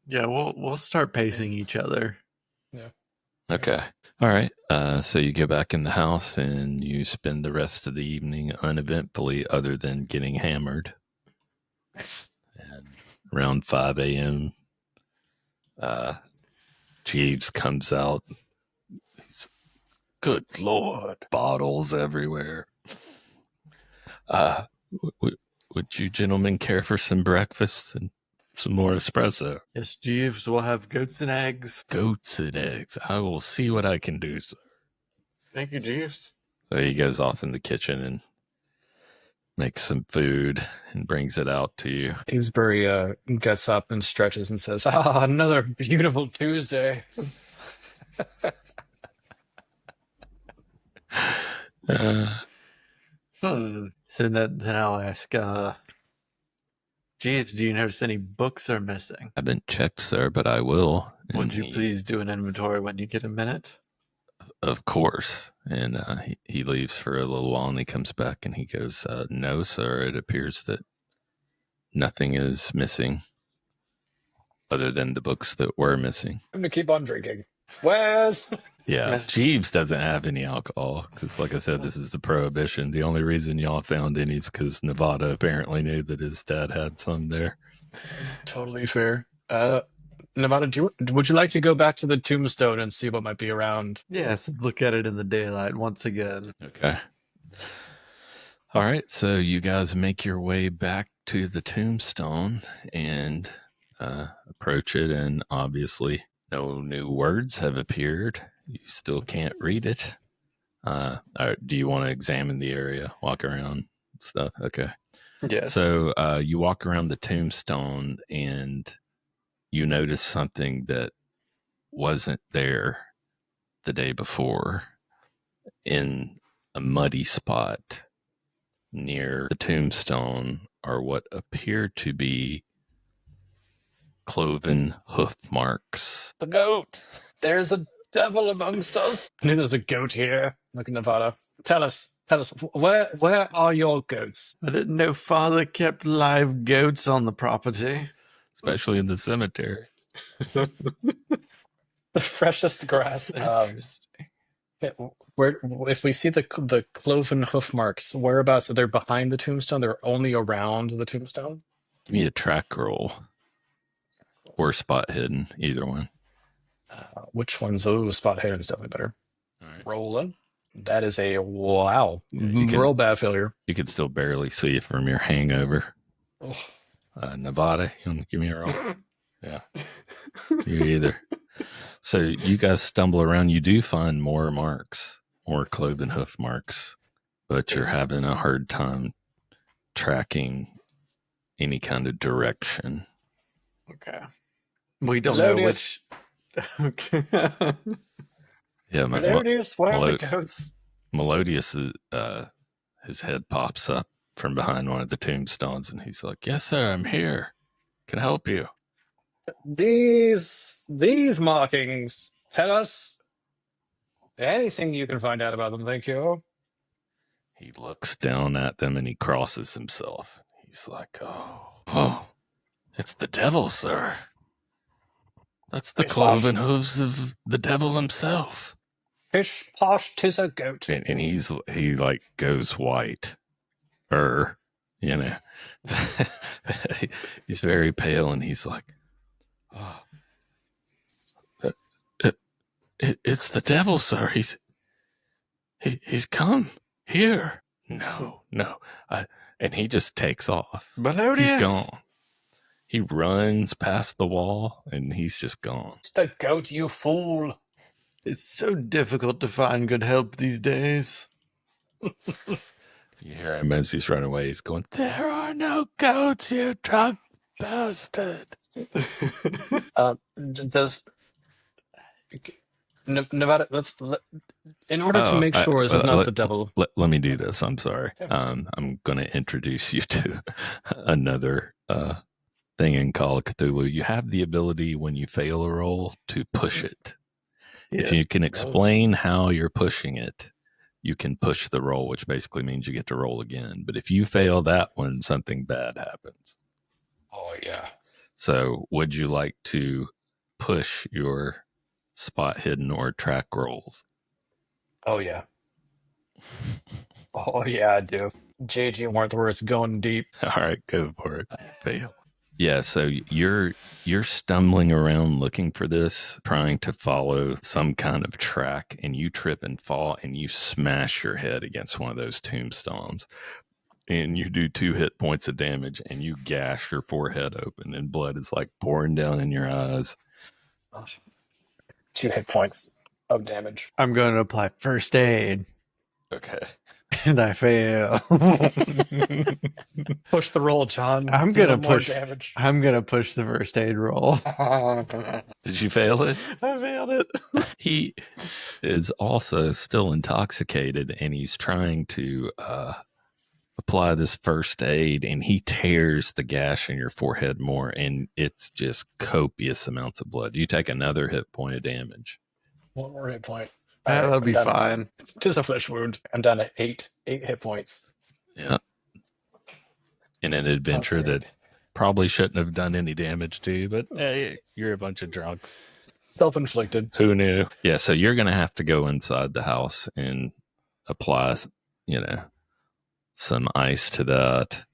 A: Yeah, we'll start pacing each other.
B: Okay. All right. So you go back in the house and you spend the rest of the evening uneventfully, other than getting hammered. And around 5 a.m., Jeeves comes out. Good Lord, bottles everywhere. Would you gentlemen care for some breakfast and some more espresso?
A: Yes, Jeeves, we'll have goats and eggs.
B: Goats and eggs. I will see what I can do, sir.
A: Thank you, Jeeves.
B: So he goes off in the kitchen and makes some food and brings it out to you.
C: Avebury gets up and stretches and says, "Ah, another beautiful Tuesday."
A: So then I'll ask, Jeeves, do you notice any books are missing?
B: I haven't checked, sir, but I will.
A: Would
B: And
A: you please do an inventory when you get a minute?
B: Of course. And he leaves for a little while and he comes back and he goes, no, sir, it appears that nothing is missing other than the books that were missing.
C: I'm going to keep on drinking. Wes!
B: Yeah,
A: Yes.
B: Jeeves doesn't have any alcohol because, like I said, this is the prohibition. The only reason y'all found any is because Nevada apparently knew that his dad had some there.
C: Totally fair. Nevada, would you like to go back to the tombstone and see what might be around?
A: Yes, look at it in the daylight once again.
B: Okay. All right, so you guys make your way back to the tombstone and approach it, and obviously no new words have appeared. You still can't read it. Do you want to examine the area, walk around, stuff? Okay.
A: Yes.
B: So you walk around the tombstone and you notice something that wasn't there the day before. In a muddy spot near the tombstone are what appear to be cloven hoof marks.
C: The goat! There's a devil amongst us. I knew there's a goat here. Look at Nevada. Tell us, where are your goats?
A: I didn't know Father kept live goats on the property.
B: Especially in the cemetery.
C: The freshest grass.
A: Interesting.
C: Where, if we see the cloven hoof marks, whereabouts? Are they behind the tombstone? They're only around the tombstone?
B: Give me a track roll. Or spot hidden, either one.
C: Which one's spot hidden is definitely better.
B: All right.
C: Rolling. That is a wow.
B: you can-
C: Real bad failure.
B: You could still barely see it from your hangover.
C: Oh.
B: Nevada, you want to give me a roll? Yeah. You either. So you guys stumble around. You do find more marks, more cloven hoof marks, but you're having a hard time tracking any kind of direction.
A: Okay. We don't know which.
C: Melodious,
A: Okay.
B: Yeah,
C: Melodious, where are the goats?
B: Melodious, his head pops up from behind one of the tombstones, and he's like, "Yes, sir, I'm here. Can I help you?"
C: These markings tell us anything you can find out about them, thank you.
B: He looks down at them and he crosses himself. He's like, oh, it's the devil, sir. That's the
C: Pish
B: cloven
C: posh.
B: hooves of the devil himself.
C: Pish posh, 'tis a goat.
B: And he like goes white. You know. He's very pale and he's like, oh, it's the devil, sir. He's come here. No. And he just takes off.
A: Melodious.
B: He's gone. He runs past the wall and he's just gone.
C: It's the goat, you fool.
A: It's so difficult to find good help these days.
B: You hear him as he's running away. He's going, "There are no goats, you drunk bastard."
C: Does Nevada? In order to make sure this is not the devil.
B: Let me do this. I'm sorry. I'm going to introduce you to another thing in Call of Cthulhu. You have the ability when you fail a roll to push it. Yeah. If you can explain how you're pushing it, you can push the roll, which basically means you get to roll again. But if you fail that one, something bad happens.
C: Oh, yeah.
B: So would you like to push your spot hidden or track rolls?
C: Oh, yeah. Oh, yeah, I do. J.G. Wentworth going deep.
B: All right, go for it. Fail. Yeah, so you're stumbling around looking for this, trying to follow some kind of track, and you trip and fall, and you smash your head against one of those tombstones, and you do 2 hit points of damage, and you gash your forehead open, and blood is like pouring down in your eyes.
C: 2 hit points of damage.
A: I'm going to apply first aid.
B: Okay.
A: And I fail.
C: Push the roll, John.
A: I'm gonna
C: push damage.
A: I'm gonna push the first aid roll.
B: Did you fail it?
A: I failed it.
B: He is also still intoxicated, and he's trying to apply this first aid, and he tears the gash in your forehead more, and it's just copious amounts of blood. You take another hit point of damage.
C: 1 more hit point.
A: That'll be fine.
C: Just a flesh wound. I'm down to 8 hit points.
B: Yeah. In an adventure that probably shouldn't have done any damage to you, but hey, you're a bunch of drunks.
C: Self-inflicted.
B: Who knew? Yeah, so you're going to have to go inside the house and apply, some ice to that,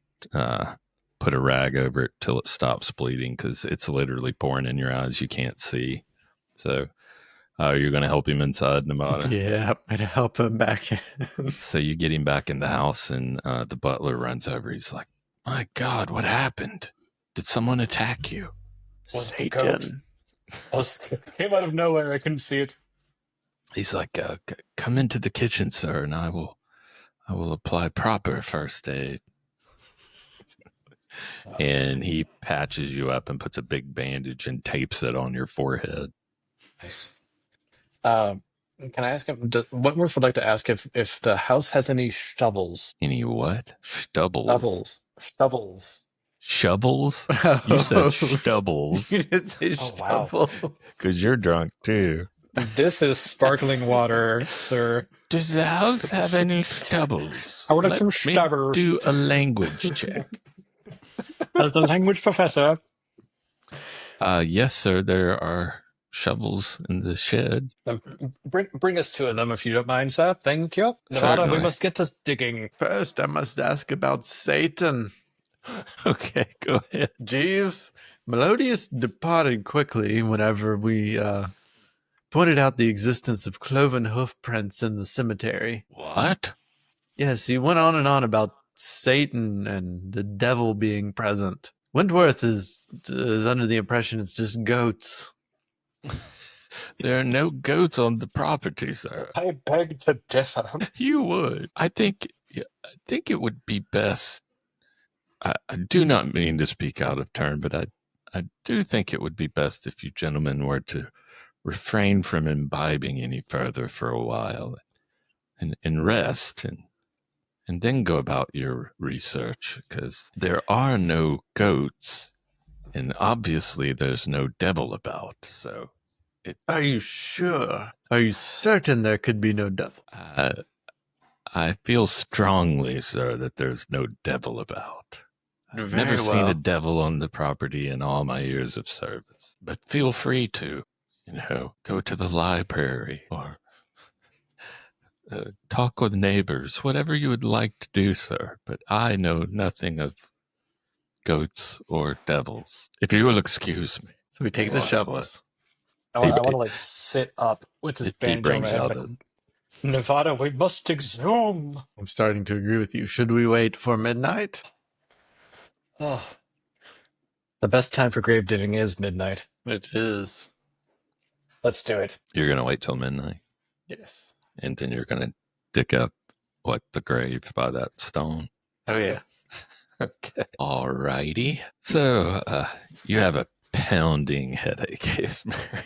B: put a rag over it till it stops bleeding, because it's literally pouring in your eyes. You can't see. So you're going to help him inside, Nevada?
A: Yeah, I'm going to help him back in.
B: So you get him back in the house, and the butler runs over. He's like, "My God, what happened? Did someone attack you?"
C: Was
A: Satan.
C: Came out of nowhere. I couldn't see it.
B: He's like, "Come into the kitchen, sir, and I will apply proper first aid." And he patches you up and puts a big bandage and tapes it on your forehead.
C: Nice. Can I ask him? Wentworth would like to ask if the house has any shovels.
B: Any what? Stubbles.
C: Shovels.
B: Shovels? You said stubbles.
A: You did say
C: wow.
B: Because you're drunk too.
C: This is sparkling water, sir.
B: Does the house have any stubbles?
C: I would like some stubbers.
B: Do a language check.
C: As the language professor.
B: Yes, sir. There are shovels in the shed.
C: Bring us 2 of them if you don't mind, sir. Thank you. Nevada,
B: Certainly.
C: we must get to digging.
A: First, I must ask about Satan.
B: Okay, go ahead.
A: Jeeves, Melodious departed quickly whenever we pointed out the existence of cloven hoof prints in the cemetery.
B: What?
A: Yes, he went on and on about Satan and the devil being present. Wentworth is under the impression it's just goats.
B: There are no goats on the property, sir.
C: I beg to differ.
B: You would. I think it would be best. I do not mean to speak out of turn, but I do think it would be best if you gentlemen were to refrain from imbibing any further for a while and rest and then go about your research, because there are no goats and obviously there's no devil about. So
A: Are you sure? Are you certain there could be no devil?
B: I feel strongly, sir, that there's no devil about. I've
A: Very
B: never seen
A: well.
B: a devil on the property in all my years of service. But feel free to, go to the library or talk with neighbors, whatever you would like to do, sir. But I know nothing of goats or devils. If you will excuse me.
A: So we take the shovels.
C: I want to like sit up with this
B: He
C: bandage on my
B: brings
C: head.
B: out
C: Like, Nevada, we must exhume.
A: I'm starting to agree with you. Should we wait for midnight?
C: Oh, the best time for grave digging is midnight.
A: It is.
C: Let's do it.
B: You're going to wait till midnight,
A: Yes.
B: and then you're going to dig up, the grave by that stone.
A: Oh, yeah.
B: Okay. All righty. So, you have a pounding headache, Mary.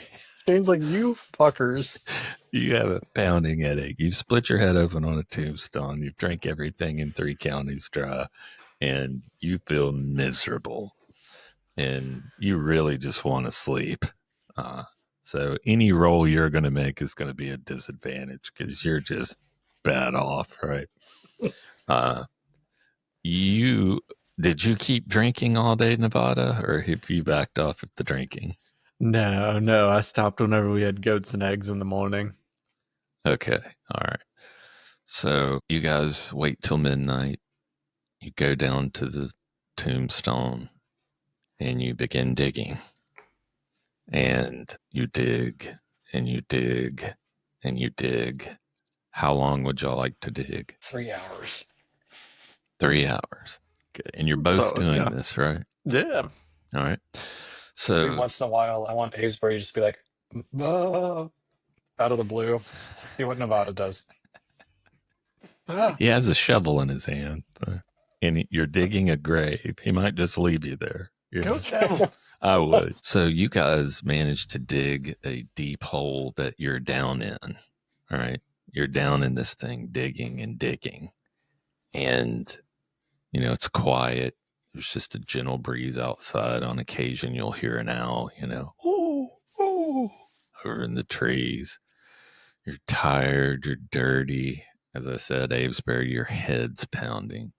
C: Seems like you fuckers.
B: You have a pounding headache. You've split your head open on a tombstone. You've drank everything in 3 counties dry, and you feel miserable. And you really just want to sleep. So any roll you're going to make is going to be a disadvantage because you're just bad off, right? Did you keep drinking all day, Nevada, or have you backed off of the drinking?
A: No. I stopped whenever we had goats and eggs in the morning.
B: Okay. All right. So you guys wait till midnight. You go down to the tombstone and you begin digging. And you dig and you dig and you dig. How long would y'all like to dig?
C: 3 hours.
B: 3 hours. Okay. And you're both doing this, right?
A: Yeah.
B: All right.
C: Every
B: So
C: once in a while, I want Avebury to just be like, "Ah," out of the blue. See what Nevada does.
B: he has a shovel in his hand, and you're digging a grave. He might just leave you there. I would. So you guys managed to dig a deep hole that you're down in. All right. You're down in this thing, digging and digging. And, it's quiet. There's just a gentle breeze outside. On occasion, you'll hear an owl, ooh, ooh, over in the trees. You're tired. You're dirty. As I said, Avesbury, your head's pounding.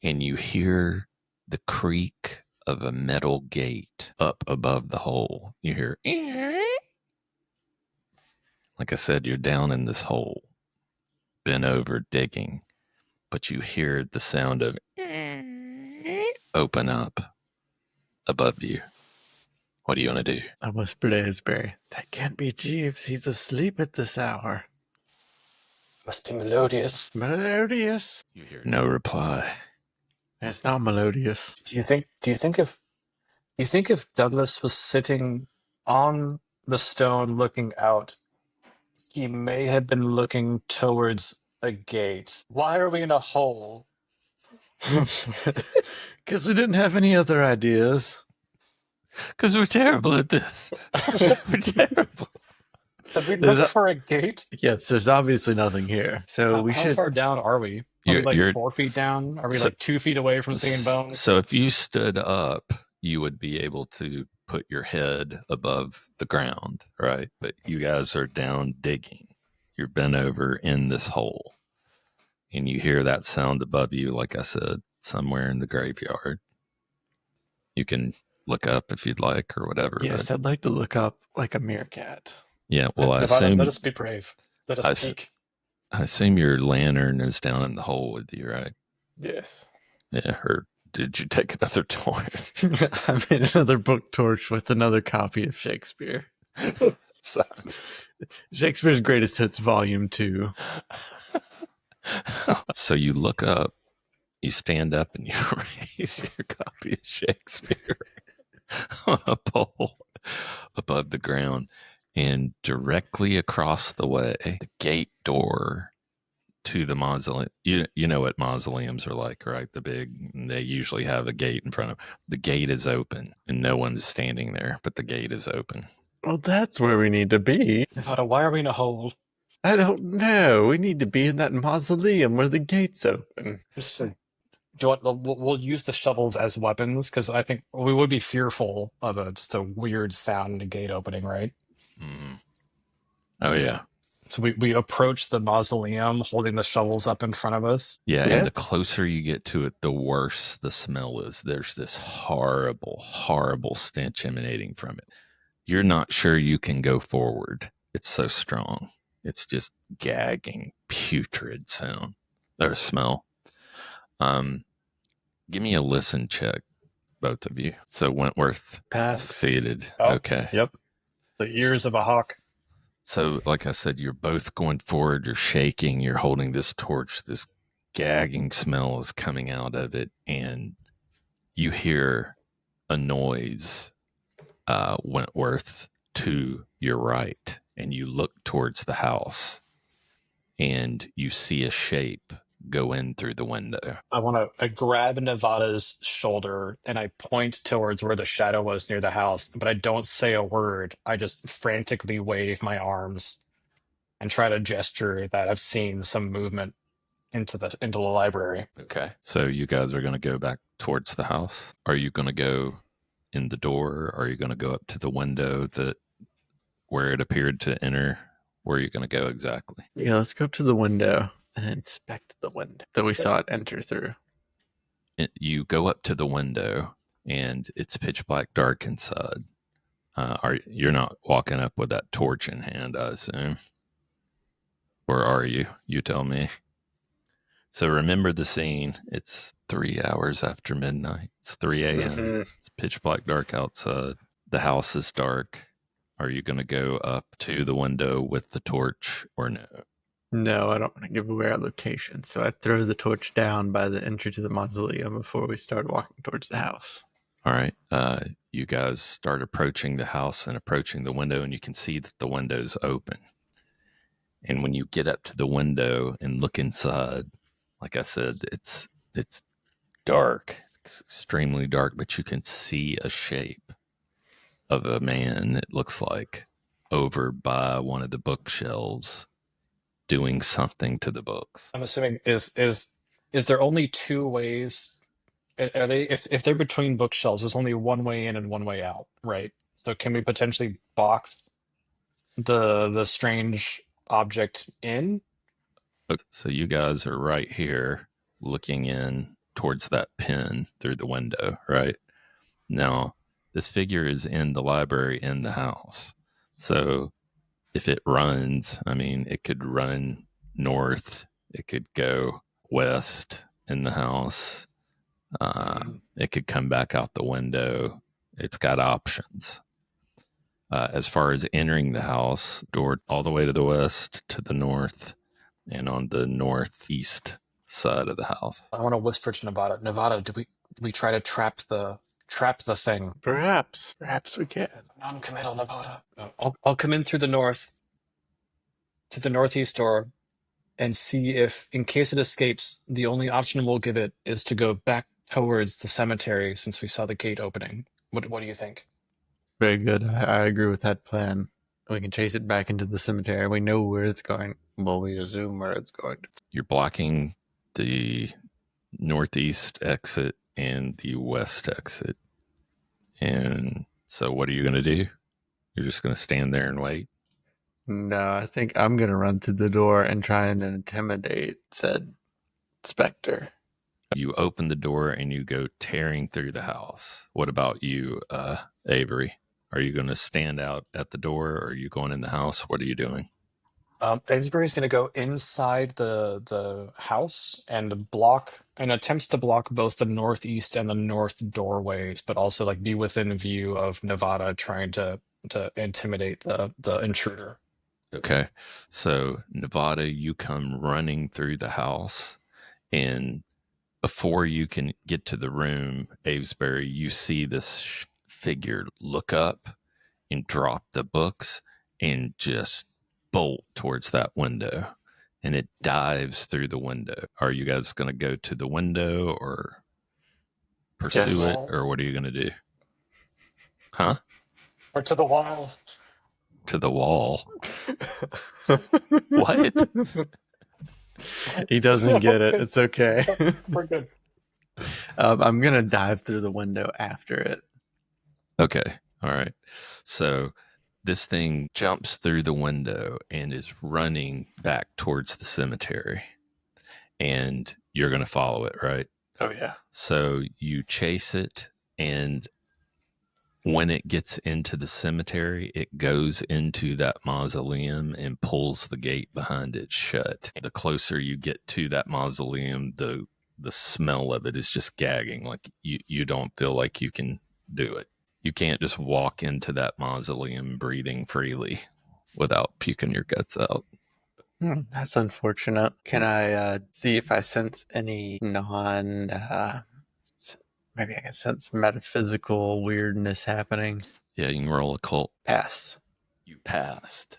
B: And you hear the creak of a metal gate up above the hole. You hear, like I said, you're down in this hole, bent over digging, but you hear the sound of open up above you. What do you want to do?
A: I whispered to Avebury, that can't be Jeeves. He's asleep at this hour.
C: Must be melodious.
A: Melodious.
B: You hear no reply.
A: It's not melodious.
C: Do you think if Douglas was sitting on the stone looking out, he may have been looking towards a gate? Why are we in a hole?
A: Because we didn't have any other ideas.
B: Because we're terrible at this. We're terrible.
C: Did we look for a gate?
A: Yes, there's obviously nothing here. So
C: How far down are we? Are we like 4 feet down? Are we like 2 feet away from seeing bones?
B: So if you stood up, you would be able to put your head above the ground, right? But you guys are down digging. You're bent over in this hole. And you hear that sound above you, like I said, somewhere in the graveyard. You can look up if you'd like or whatever.
A: Yes, I'd like to look up like a meerkat.
B: Yeah, well, I
C: Nevada,
B: assume...
C: let us be brave. Let us speak.
B: I assume your lantern is down in the hole with you, right?
A: Yes.
B: Yeah, or did you take another torch?
A: I made another book torch with another copy of Shakespeare. Shakespeare's Greatest Hits, Volume 2.
B: So you look up, you stand up, and you raise your copy of Shakespeare on a pole above the ground. And directly across the way, the gate door to the mausoleum. You know what mausoleums are like, right? They usually have a gate in front of. The gate is open and no one's standing there, but the gate is open.
A: Well, that's where we need to be.
C: Nevada, why are we in a hole?
A: I don't know. We need to be in that mausoleum where the gate's open.
C: We'll use the shovels as weapons because I think we would be fearful of just a weird sound in a gate opening, right?
B: Mm-hmm. Oh yeah.
C: So we approach the mausoleum holding the shovels up in front of us.
B: Yeah, and the closer you get to it, the worse the smell is. There's this horrible, horrible stench emanating from it. You're not sure you can go forward. It's so strong. It's just gagging, putrid sound or smell. Give me a listen check, both of you. So Wentworth
A: Pass.
B: succeeded.
C: Oh,
B: Okay.
C: Yep. The ears of a hawk.
B: So, like I said, you're both going forward. You're shaking. You're holding this torch. This gagging smell is coming out of it, and you hear a noise, Wentworth, to your right, and you look towards the house, and you see a shape go in through the window.
C: I grab Nevada's shoulder and I point towards where the shadow was near the house, but I don't say a word. I just frantically wave my arms and try to gesture that I've seen some movement into the library.
B: Okay. So you guys are going to go back towards the house. Are you going to go in the door? Are you going to go up to the window where it appeared to enter? Where are you going to go exactly?
A: Yeah, let's go up to the window and inspect the window that we saw it enter through.
B: You go up to the window and it's pitch black dark inside. You're not walking up with that torch in hand, I assume. Or are you? You tell me. So remember the scene. It's 3 hours after midnight. It's 3 a.m.
A: Mm-hmm.
B: It's pitch black dark outside. The house is dark. Are you going to go up to the window with the torch or no?
A: No, I don't want to give away our location, so I throw the torch down by the entry to the mausoleum before we start walking towards the house.
B: All right. You guys start approaching the house and approaching the window, and you can see that the window's open. And when you get up to the window and look inside, like I said, it's dark. It's extremely dark, but you can see a shape of a man, it looks like, over by one of the bookshelves doing something to the books.
C: I'm assuming is there only two ways? Are they if they're between bookshelves? There's only one way in and one way out, right? So can we potentially box the strange object in?
B: So you guys are right here looking in towards that pen through the window, right? Now, this figure is in the library in the house. So if it runs, I mean, it could run north, it could go west in the house, it could come back out the window. It's got options. As far as entering the house, door all the way to the west, to the north, and on the northeast side of the house.
C: I want to whisper to Nevada. Nevada, do we try to trap the thing?
A: Perhaps we can.
C: Non-committal, Nevada. I'll come in through the northeast door, and see if, in case it escapes, the only option we'll give it is to go back towards the cemetery since we saw the gate opening. What do you think?
A: Very good. I agree with that plan. We can chase it back into the cemetery. We know where it's going. Well, we assume where it's going.
B: You're blocking the northeast exit and the west exit. And so what are you going to do? You're just going to stand there and wait?
A: No, I think I'm going to run through the door and try and intimidate said specter.
B: You open the door and you go tearing through the house. What about you, Avery? Are you going to stand out at the door, or are you going in the house? What are you doing?
C: Amesbury's going to go inside the house and attempts to block both the northeast and the north doorways, but also like be within view of Nevada trying to intimidate the intruder.
B: Okay. So, Nevada, you come running through the house, and before you can get to the room, Avesbury, you see this figure look up and drop the books and just bolt towards that window. and it dives through the window. Are you guys going to go to the window or pursue
A: Yes.
B: it, or what are you going to do? Huh?
C: Or to the wall.
B: To the wall. What?
A: He doesn't get it. It's okay.
C: We're good.
A: I'm gonna dive through the window after it.
B: Okay. All right. So this thing jumps through the window and is running back towards the cemetery. And you're going to follow it, right?
A: Oh yeah.
B: So you chase it, and when it gets into the cemetery, it goes into that mausoleum and pulls the gate behind it shut. The closer you get to that mausoleum, the smell of it is just gagging. Like you don't feel like you can do it. You can't just walk into that mausoleum breathing freely without puking your guts out.
A: That's unfortunate. Can I see if I sense any maybe I can sense metaphysical weirdness happening?
B: Yeah, you can roll occult.
A: Pass.
B: You passed.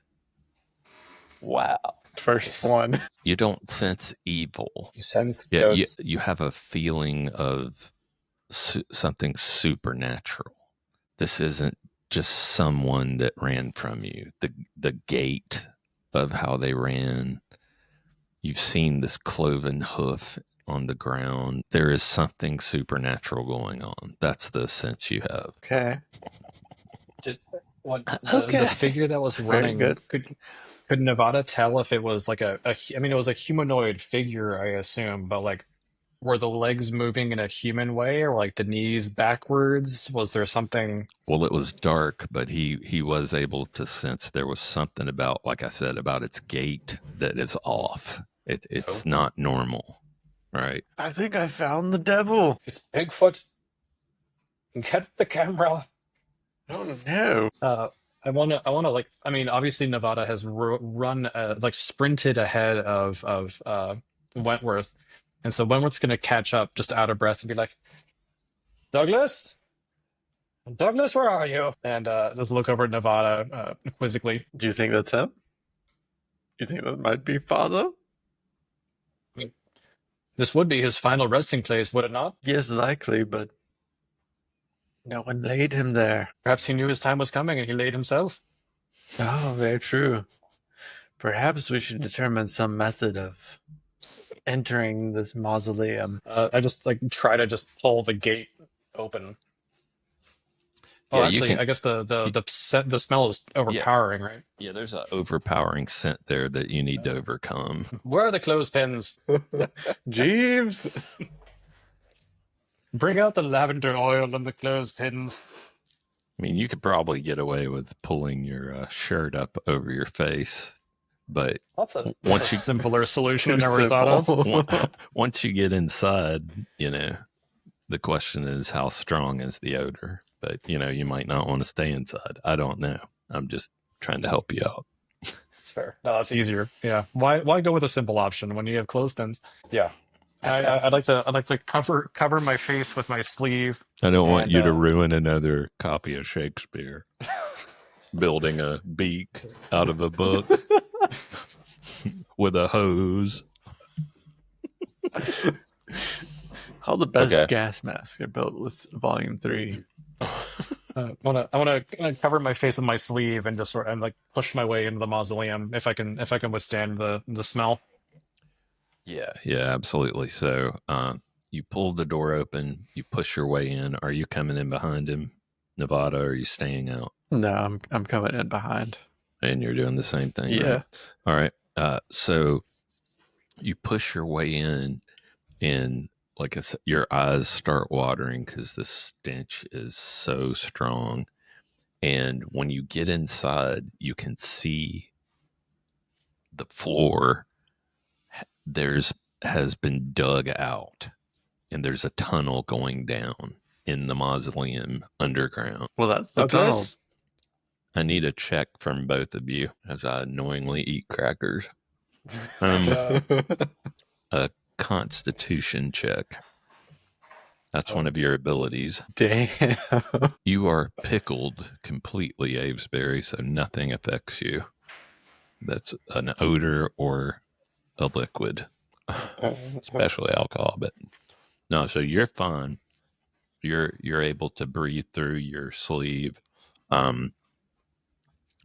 B: Wow.
A: First one.
B: You don't sense evil.
C: You sense
B: Yeah,
C: ghosts.
B: you have a feeling of something supernatural. This isn't just someone that ran from you. The gait of how they ran. You've seen this cloven hoof on the ground. There is something supernatural going on. That's the sense you have.
A: Okay.
C: The figure that was running,
A: good.
C: could Nevada tell if it was like I mean, it was a humanoid figure, I assume, but like, were the legs moving in a human way, or like the knees backwards? Was there something?
B: Well, it was dark, but he was able to sense there was something about, like I said, about its gait that is off. It's not normal, right?
A: I think I found the devil.
C: It's Bigfoot. Get the camera.
A: Oh no.
C: I want to, like, I mean, obviously Nevada has run, like sprinted ahead of Wentworth. And so Wentworth's going to catch up just out of breath and be like, Douglas? Douglas, where are you? And just look over at Nevada quizzically.
A: Do you think that's him? You think that might be father?
C: This would be his final resting place, would it not?
A: Yes, likely, but no one laid him there.
C: Perhaps he knew his time was coming and he laid himself.
A: Oh, very true. Perhaps we should determine some method of entering this mausoleum.
C: I just like try to just pull the gate open. Oh,
B: Yeah,
C: actually, I guess the smell is overpowering, right?
B: Yeah, there's an overpowering scent there that you need to overcome.
C: Where are the clothespins?
A: Jeeves!
C: Bring out the lavender oil and the clothespins.
B: I mean, you could probably get away with pulling your shirt up over your face, but
C: That's a
B: once you
C: simpler solution I
A: Too
C: never thought of.
B: once you get inside, the question is how strong is the odor? But you might not want to stay inside. I don't know. I'm just trying to help you out.
C: That's fair. No, that's easier. Yeah. Why go with a simple option when you have clothespins? Yeah. I'd like to cover my face with my sleeve.
B: I don't want you to ruin another copy of Shakespeare. Building a beak out of a book with a hose.
A: All the best gas masks are built with Volume 3.
C: I want to cover my face with my sleeve and just like push my way into the mausoleum if I can withstand the smell.
B: Yeah, absolutely. So you pull the door open, you push your way in. Are you coming in behind him, Nevada, or are you staying out?
A: No, I'm coming in behind.
B: And you're doing the same thing?
A: Yeah.
B: Right? All right. So you push your way in, and like I said, your eyes start watering because the stench is so strong. And when you get inside, you can see the floor has been dug out, and there's a tunnel going down in the mausoleum underground.
A: Well, that's the tunnel.
B: I need a check from both of you as I annoyingly eat crackers. A constitution check. That's one of your abilities.
A: Damn.
B: You are pickled completely, Avesbury, so nothing affects you. That's an odor or a liquid, especially alcohol. But no, so you're fine. You're able to breathe through your sleeve.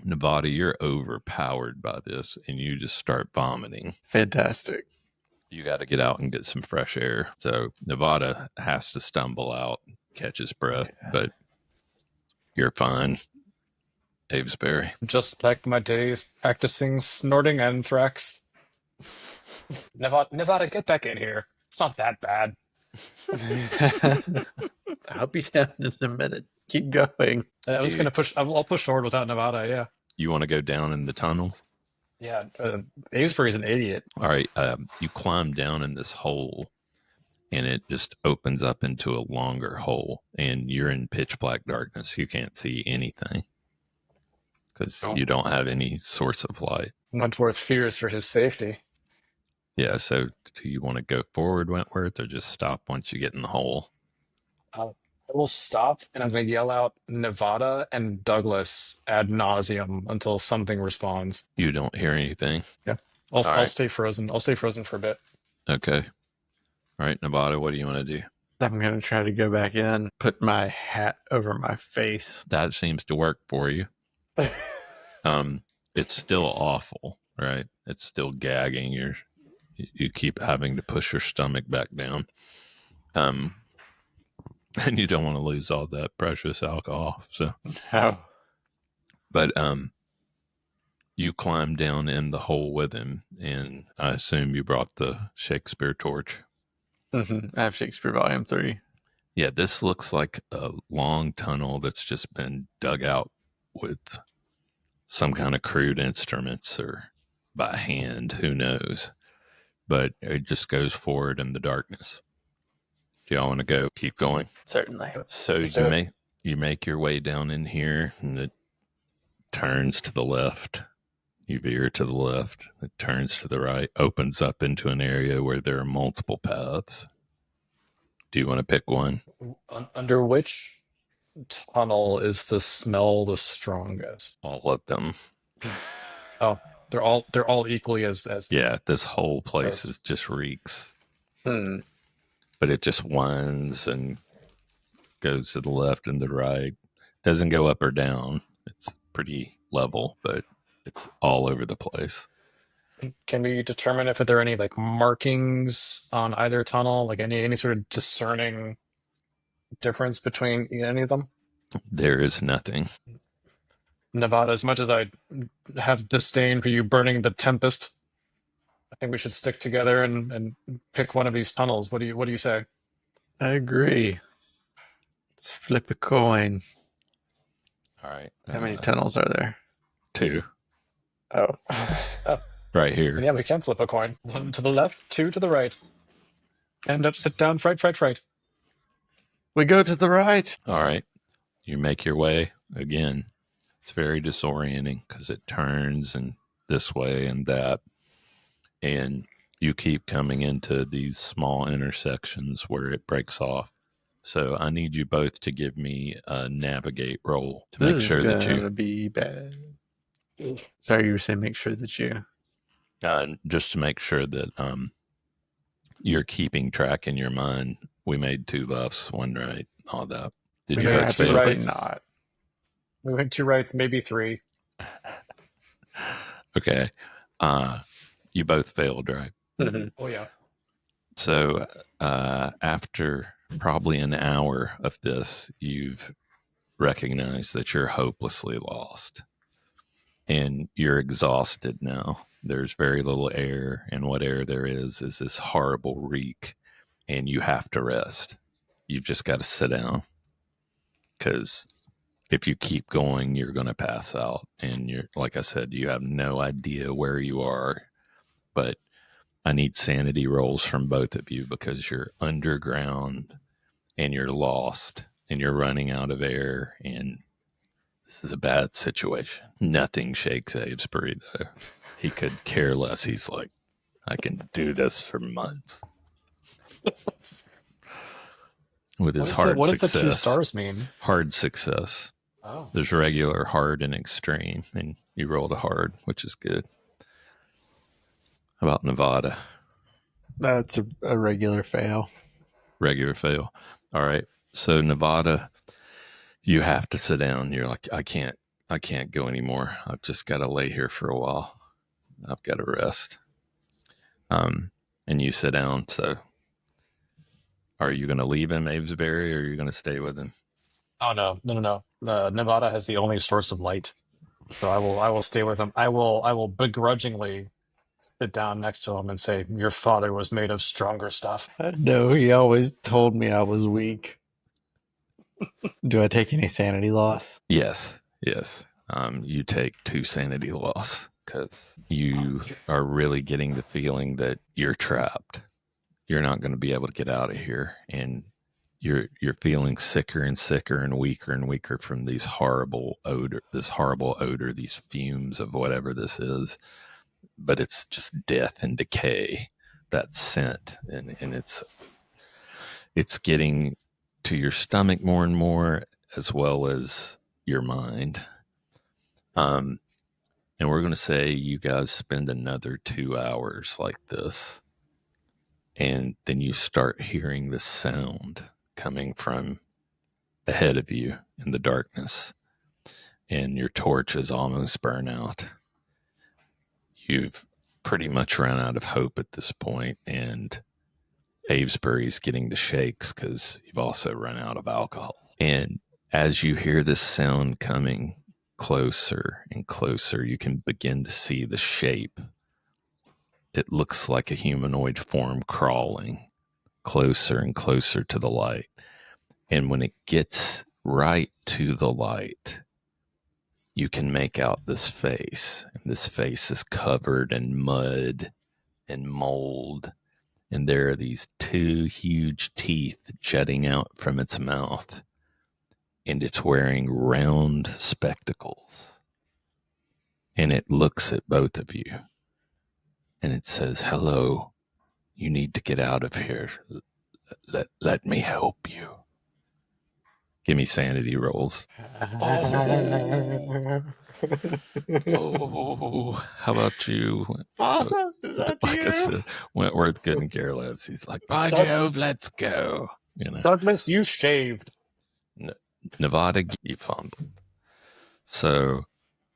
B: Nevada, you're overpowered by this, and you just start vomiting.
A: Fantastic.
B: You got to get out and get some fresh air. So Nevada has to stumble out, catch his breath, but you're fine, Avesbury.
C: Just like my days practicing snorting anthrax. Nevada, get back in here. It's not that bad.
A: I'll be down in a minute. Keep going.
C: I'm just gonna push. I'll push forward without Nevada. Yeah.
B: You want to go down in the tunnels?
C: Yeah. Avebury's an idiot.
B: All right. You climb down in this hole, and it just opens up into a longer hole, and you're in pitch black darkness. You can't see anything because you don't have any source of light.
C: Wentworth fears for his safety.
B: Yeah. So do you want to go forward, Wentworth, or just stop once you get in the hole?
C: I will stop, and I'm going to yell out Nevada and Douglas ad nauseum until something responds.
B: You don't hear anything?
C: Yeah. I'll
B: right.
C: stay frozen. I'll stay frozen for a bit.
B: Okay. All right, Nevada, what do you want to do?
A: I'm going to try to go back in, put my hat over my face.
B: That seems to work for you. It's still awful, right? It's still gagging. You keep having to push your stomach back down. And you don't want to lose all that precious alcohol. So, but you climb down in the hole with him, and I assume you brought the Shakespeare torch.
A: Mm-hmm. I have Shakespeare Volume 3.
B: Yeah, this looks like a long tunnel that's just been dug out with some kind of crude instruments or by hand, who knows. But it just goes forward in the darkness. Do y'all want to go? Keep going?
A: Certainly.
B: So you make your way down in here, and it turns to the left. You veer to the left. It turns to the right, opens up into an area where there are multiple paths. Do you want to pick one?
C: Under which tunnel is the smell the strongest?
B: All of them.
C: Oh, they're all equally as
B: Yeah, this whole place is just reeks. But it just winds and goes to the left and the right. Doesn't go up or down. It's pretty level, but it's all over the place.
C: Can we determine if there are any like markings on either tunnel, like any sort of discerning difference between any of them?
B: There is nothing.
C: Nevada, as much as I have disdain for you burning the Tempest, I think we should stick together and pick one of these tunnels. What do you say?
A: I agree. Let's flip a coin.
B: All right.
A: How many tunnels are there?
B: 2.
C: Oh.
B: Right here.
C: Yeah, we can flip a coin. 1 to the left, 2 to the right. Stand up, sit down, fright.
A: We go to the right.
B: All right. You make your way again. It's very disorienting because it turns and this way and that. And you keep coming into these small intersections where it breaks off. So I need you both to give me a navigate roll to make sure that you...
A: This is gonna be bad. Sorry, you were saying make sure that you...
B: just to make sure that you're keeping track in your mind. We made 2 lefts, 1 right, all that. Did you guys fail?
A: Absolutely not.
C: We went 2 rights, maybe 3.
B: Okay. You both failed, right?
A: Mm-hmm.
C: Oh, yeah.
B: So after probably an hour of this, you've recognized that you're hopelessly lost. And you're exhausted now. There's very little air, and what air there is this horrible reek, and you have to rest. You've just got to sit down, because if you keep going, you're going to pass out. And you're, like I said, you have no idea where you are, but I need sanity rolls from both of you because you're underground and you're lost and you're running out of air, and this is a bad situation. Nothing shakes Avesbury, though. He could care less. He's like, I can do this for months. With his hard
C: what
B: success.
C: does the 2 stars mean?
B: Hard success.
C: Oh.
B: There's regular, hard, and extreme, and you rolled a hard, which is good. How about Nevada?
A: That's a regular fail.
B: Regular fail. All right. So Nevada, you have to sit down. You're like, I can't go anymore. I've just got to lay here for a while. I've got to rest. And you sit down. So are you going to leave him, Avesbury, or are you going to stay with him?
C: Oh no. Nevada has the only source of light, so I will stay with him. I will begrudgingly sit down next to him and say, "Your father was made of stronger stuff."
A: No, he always told me I was weak. Do I take any sanity loss?
B: Yes. You take 2 sanity loss because you are really getting the feeling that you're trapped. You're not going to be able to get out of here, and you're feeling sicker and sicker and weaker from this horrible odor, these fumes of whatever this is. But it's just death and decay, that scent, and it's getting to your stomach more and more, as well as your mind. And we're going to say you guys spend another 2 hours like this, and then you start hearing the sound coming from ahead of you in the darkness, and your torch is almost burnt out. You've pretty much run out of hope at this point, and Avesbury's getting the shakes because you've also run out of alcohol. And as you hear this sound coming closer and closer, you can begin to see the shape. It looks like a humanoid form crawling closer and closer to the light. And when it gets right to the light, you can make out this face. And this face is covered in mud and mold. And there are these 2 huge teeth jutting out from its mouth. And it's wearing round spectacles. And it looks at both of you. And it says, "Hello, you need to get out of here. Let me help you." Give me sanity rolls. Oh, how about you?
A: Father, is that
B: Like
A: you?
B: I said, Wentworth couldn't care less. He's like, "By Jove, let's go."
C: Douglas, you shaved.
B: Nevada, you fumbled. So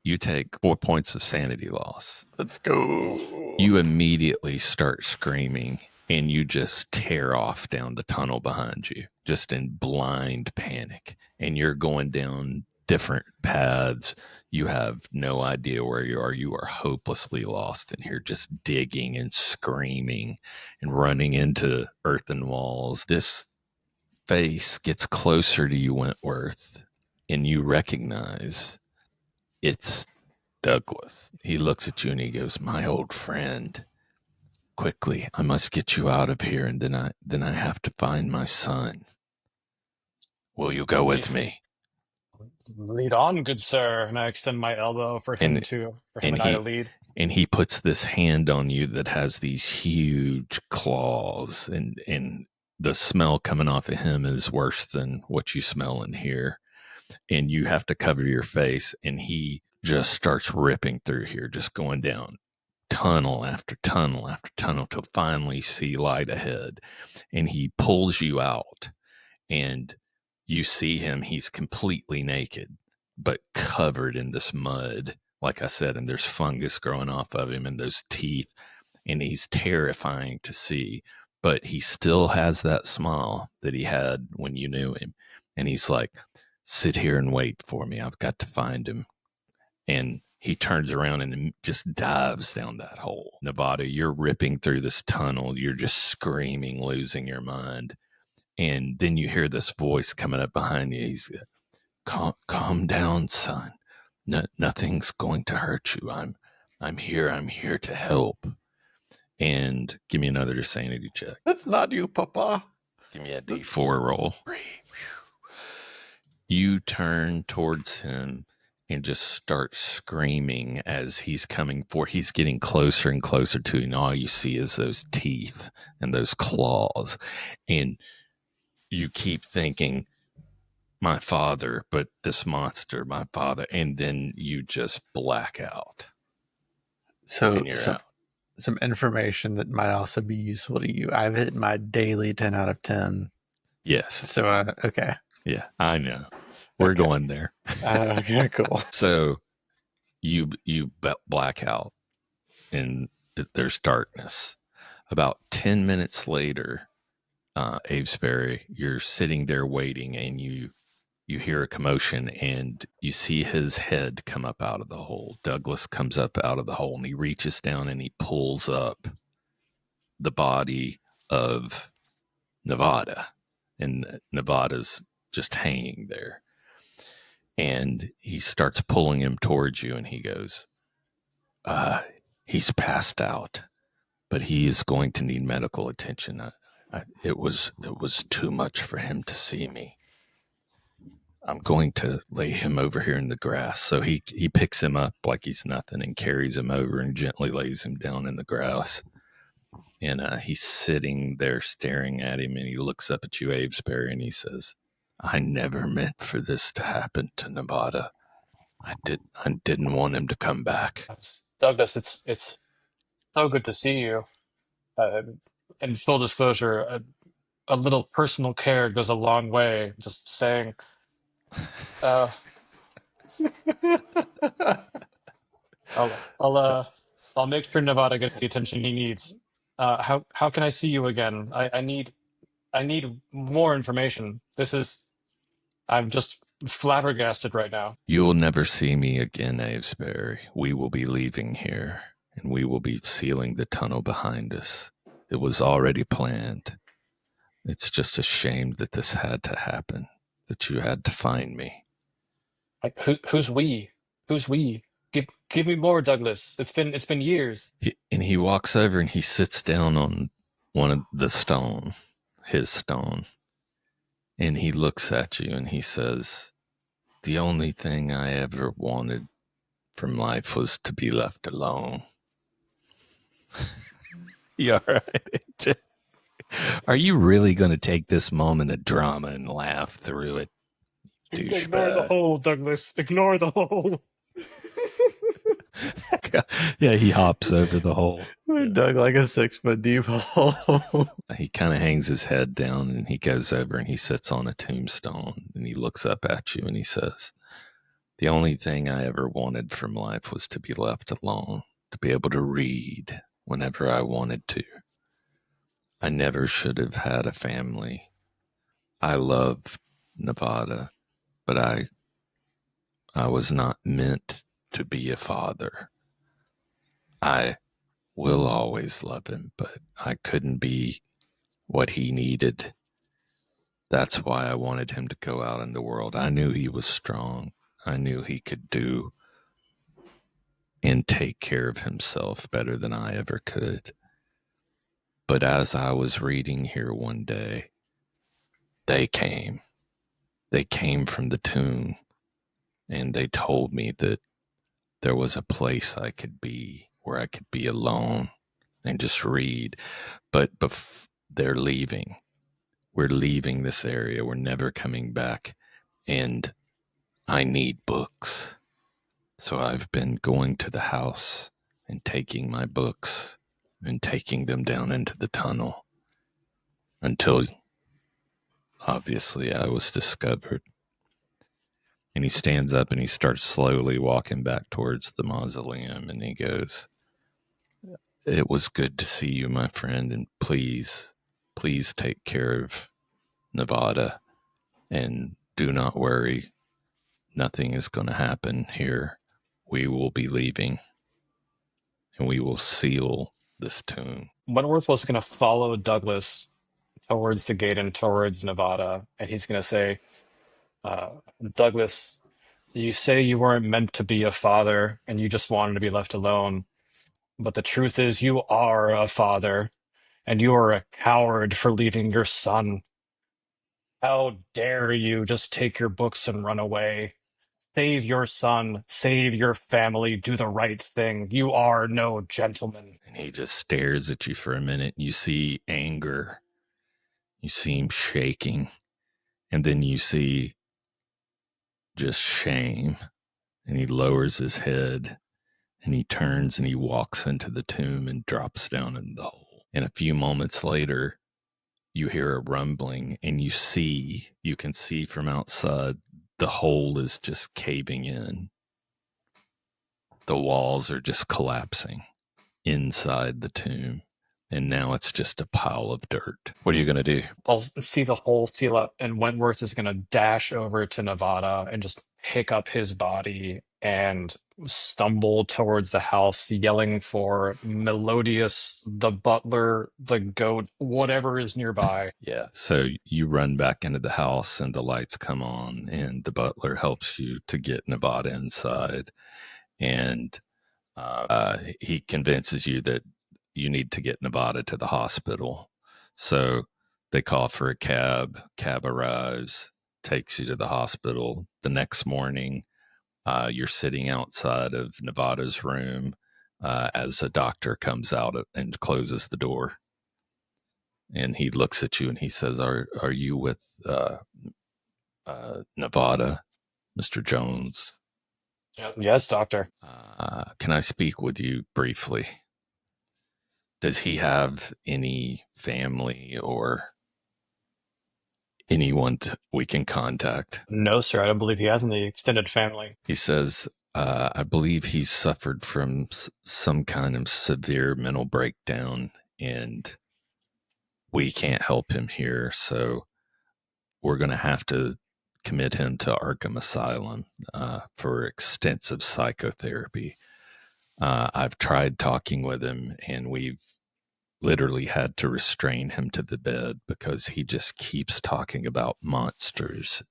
B: you take 4 points of sanity loss.
A: Let's go.
B: You immediately start screaming, and you just tear off down the tunnel behind you, just in blind panic. And you're going down different paths. You have no idea where you are. You are hopelessly lost in here, just digging and screaming and running into earthen walls. This face gets closer to you, Wentworth, and you recognize it's Douglas. He looks at you and he goes, "My old friend. Quickly, I must get you out of here, and then I have to find my son. Will you go with me?"
C: Lead on, good sir. And I extend my elbow for him
B: And
C: and
B: and
C: I to
B: he
C: lead.
B: and he puts this hand on you that has these huge claws, and the smell coming off of him is worse than what you smell in here. And you have to cover your face, and he just starts ripping through here, just going down tunnel after tunnel after tunnel till finally see light ahead. And he pulls you out, and you see him. He's completely naked, but covered in this mud, like I said, and there's fungus growing off of him and those teeth, and he's terrifying to see. But he still has that smile that he had when you knew him. And he's like, "Sit here and wait for me. I've got to find him." And he turns around and just dives down that hole. Nevada, you're ripping through this tunnel. You're just screaming, losing your mind. And then you hear this voice coming up behind you. He's, calm down, son. Nothing's going to hurt you. I'm here. I'm here to help." And give me another sanity check.
A: That's not you, Papa.
B: Give me a D4 roll. You turn towards him and just start screaming as he's coming for. He's getting closer and closer to you, and all you see is those teeth and those claws. And you keep thinking, "My father," but this monster, my father. And then you just black out,
A: So,
B: and you're out.
A: some information that might also be useful to you. I've hit my daily 10 out of 10.
B: Yes.
A: So, okay.
B: Yeah, I know. We're
A: Okay.
B: going there.
A: Okay, cool.
B: So you black out and there's darkness. About 10 minutes later, Avesbury, you're sitting there waiting and you hear a commotion and you see his head come up out of the hole. Douglas comes up out of the hole and he reaches down and he pulls up the body of Nevada. And Nevada's just hanging there. And he starts pulling him towards you and he goes, he's passed out, but he is going to need medical attention. It was too much for him to see me. I'm going to lay him over here in the grass. So he picks him up like he's nothing and carries him over and gently lays him down in the grass. And he's sitting there staring at him and he looks up at you, Avesbury, and he says, I never meant for this to happen to Nevada. I didn't want him to come back.
C: Douglas, it's so good to see you. In full disclosure, a little personal care goes a long way. Just saying. Uh, I'll make sure Nevada gets the attention he needs. How can I see you again? I need more information. I'm just flabbergasted right now.
B: You will never see me again, Avesbury. We will be leaving here, and we will be sealing the tunnel behind us. It was already planned. It's just a shame that this had to happen, that you had to find me.
C: Who's we? Who's we? Give me more, Douglas. It's been years.
B: He walks over and he sits down on one of the stone, his stone, and he looks at you and he says, the only thing I ever wanted from life was to be left alone. You all right? Are you really going to take this moment of drama and laugh through it?
C: Ignore the hole, Douglas. Ignore the hole.
B: Yeah, he hops over the hole.
A: We dug like a 6-foot deep hole.
B: He kind of hangs his head down and he goes over and he sits on a tombstone and he looks up at you and he says, the only thing I ever wanted from life was to be left alone, to be able to read whenever I wanted to. I never should have had a family. I love Nevada, but I was not meant to be a father. I will always love him, but I couldn't be what he needed. That's why I wanted him to go out in the world. I knew he was strong. I knew he could do and take care of himself better than I ever could. But as I was reading here one day, they came. They came from the tomb, and they told me that there was a place I could be where I could be alone and just read. But they're leaving. We're leaving this area. We're never coming back. And I need books. So I've been going to the house and taking my books and taking them down into the tunnel until obviously I was discovered. And he stands up and he starts slowly walking back towards the mausoleum and he goes, it was good to see you, my friend, and please take care of Nevada and do not worry. Nothing is going to happen here. We will be leaving and we will seal this tomb.
C: Wentworth was going to follow Douglas towards the gate and towards Nevada, and he's going to say, Douglas, you say you weren't meant to be a father and you just wanted to be left alone. But the truth is, you are a father, and you are a coward for leaving your son. How dare you just take your books and run away? Save your son, save your family, do the right thing. You are no gentleman.
B: And he just stares at you for a minute. You see anger. You see him shaking. And then you see just shame. And he lowers his head And he turns and he walks into the tomb and drops down in the hole. And a few moments later, you hear a rumbling and you can see from outside the hole is just caving in. The walls are just collapsing inside the tomb. And now it's just a pile of dirt. What are you going to do?
C: I'll see the hole seal up, and Wentworth is going to dash over to Nevada and just pick up his body and stumble towards the house, yelling for Melodious, the butler, the goat, whatever is nearby.
B: Yeah. So you run back into the house and the lights come on and the butler helps you to get Nevada inside. And he convinces you that you need to get Nevada to the hospital. So they call for a cab. Cab arrives, takes you to the hospital. The next morning, you're sitting outside of Nevada's room as a doctor comes out and closes the door. And he looks at you and he says, "Are you with Nevada, Mr. Jones?"
C: Yes, doctor.
B: Can I speak with you briefly? Does he have any family or anyone we can contact?
C: No, sir. I don't believe he has any extended family.
B: He says, I believe he's suffered from some kind of severe mental breakdown and we can't help him here. So we're going to have to commit him to Arkham Asylum for extensive psychotherapy. I've tried talking with him and we've literally had to restrain him to the bed because he just keeps talking about monsters,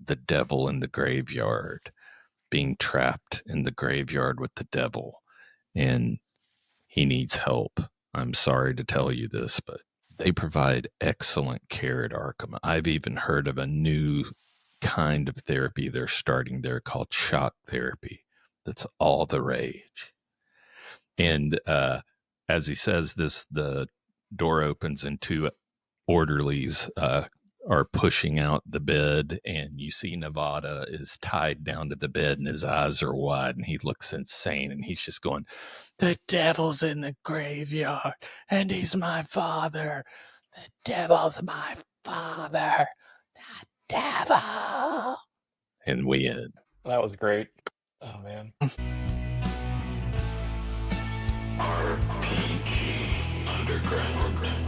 B: the devil in the graveyard, being trapped in the graveyard with the devil, and he needs help. I'm sorry to tell you this, but they provide excellent care at Arkham. I've even heard of a new kind of therapy they're starting there called shock therapy. That's all the rage. And as he says this, the door opens and two orderlies are pushing out the bed, and you see Nevada is tied down to the bed and his eyes are wide and he looks insane and he's just going, "The devil's in the graveyard and he's my father. The devil's my father. The devil." And we end.
C: That was great. Oh, man.
B: RPG Underground.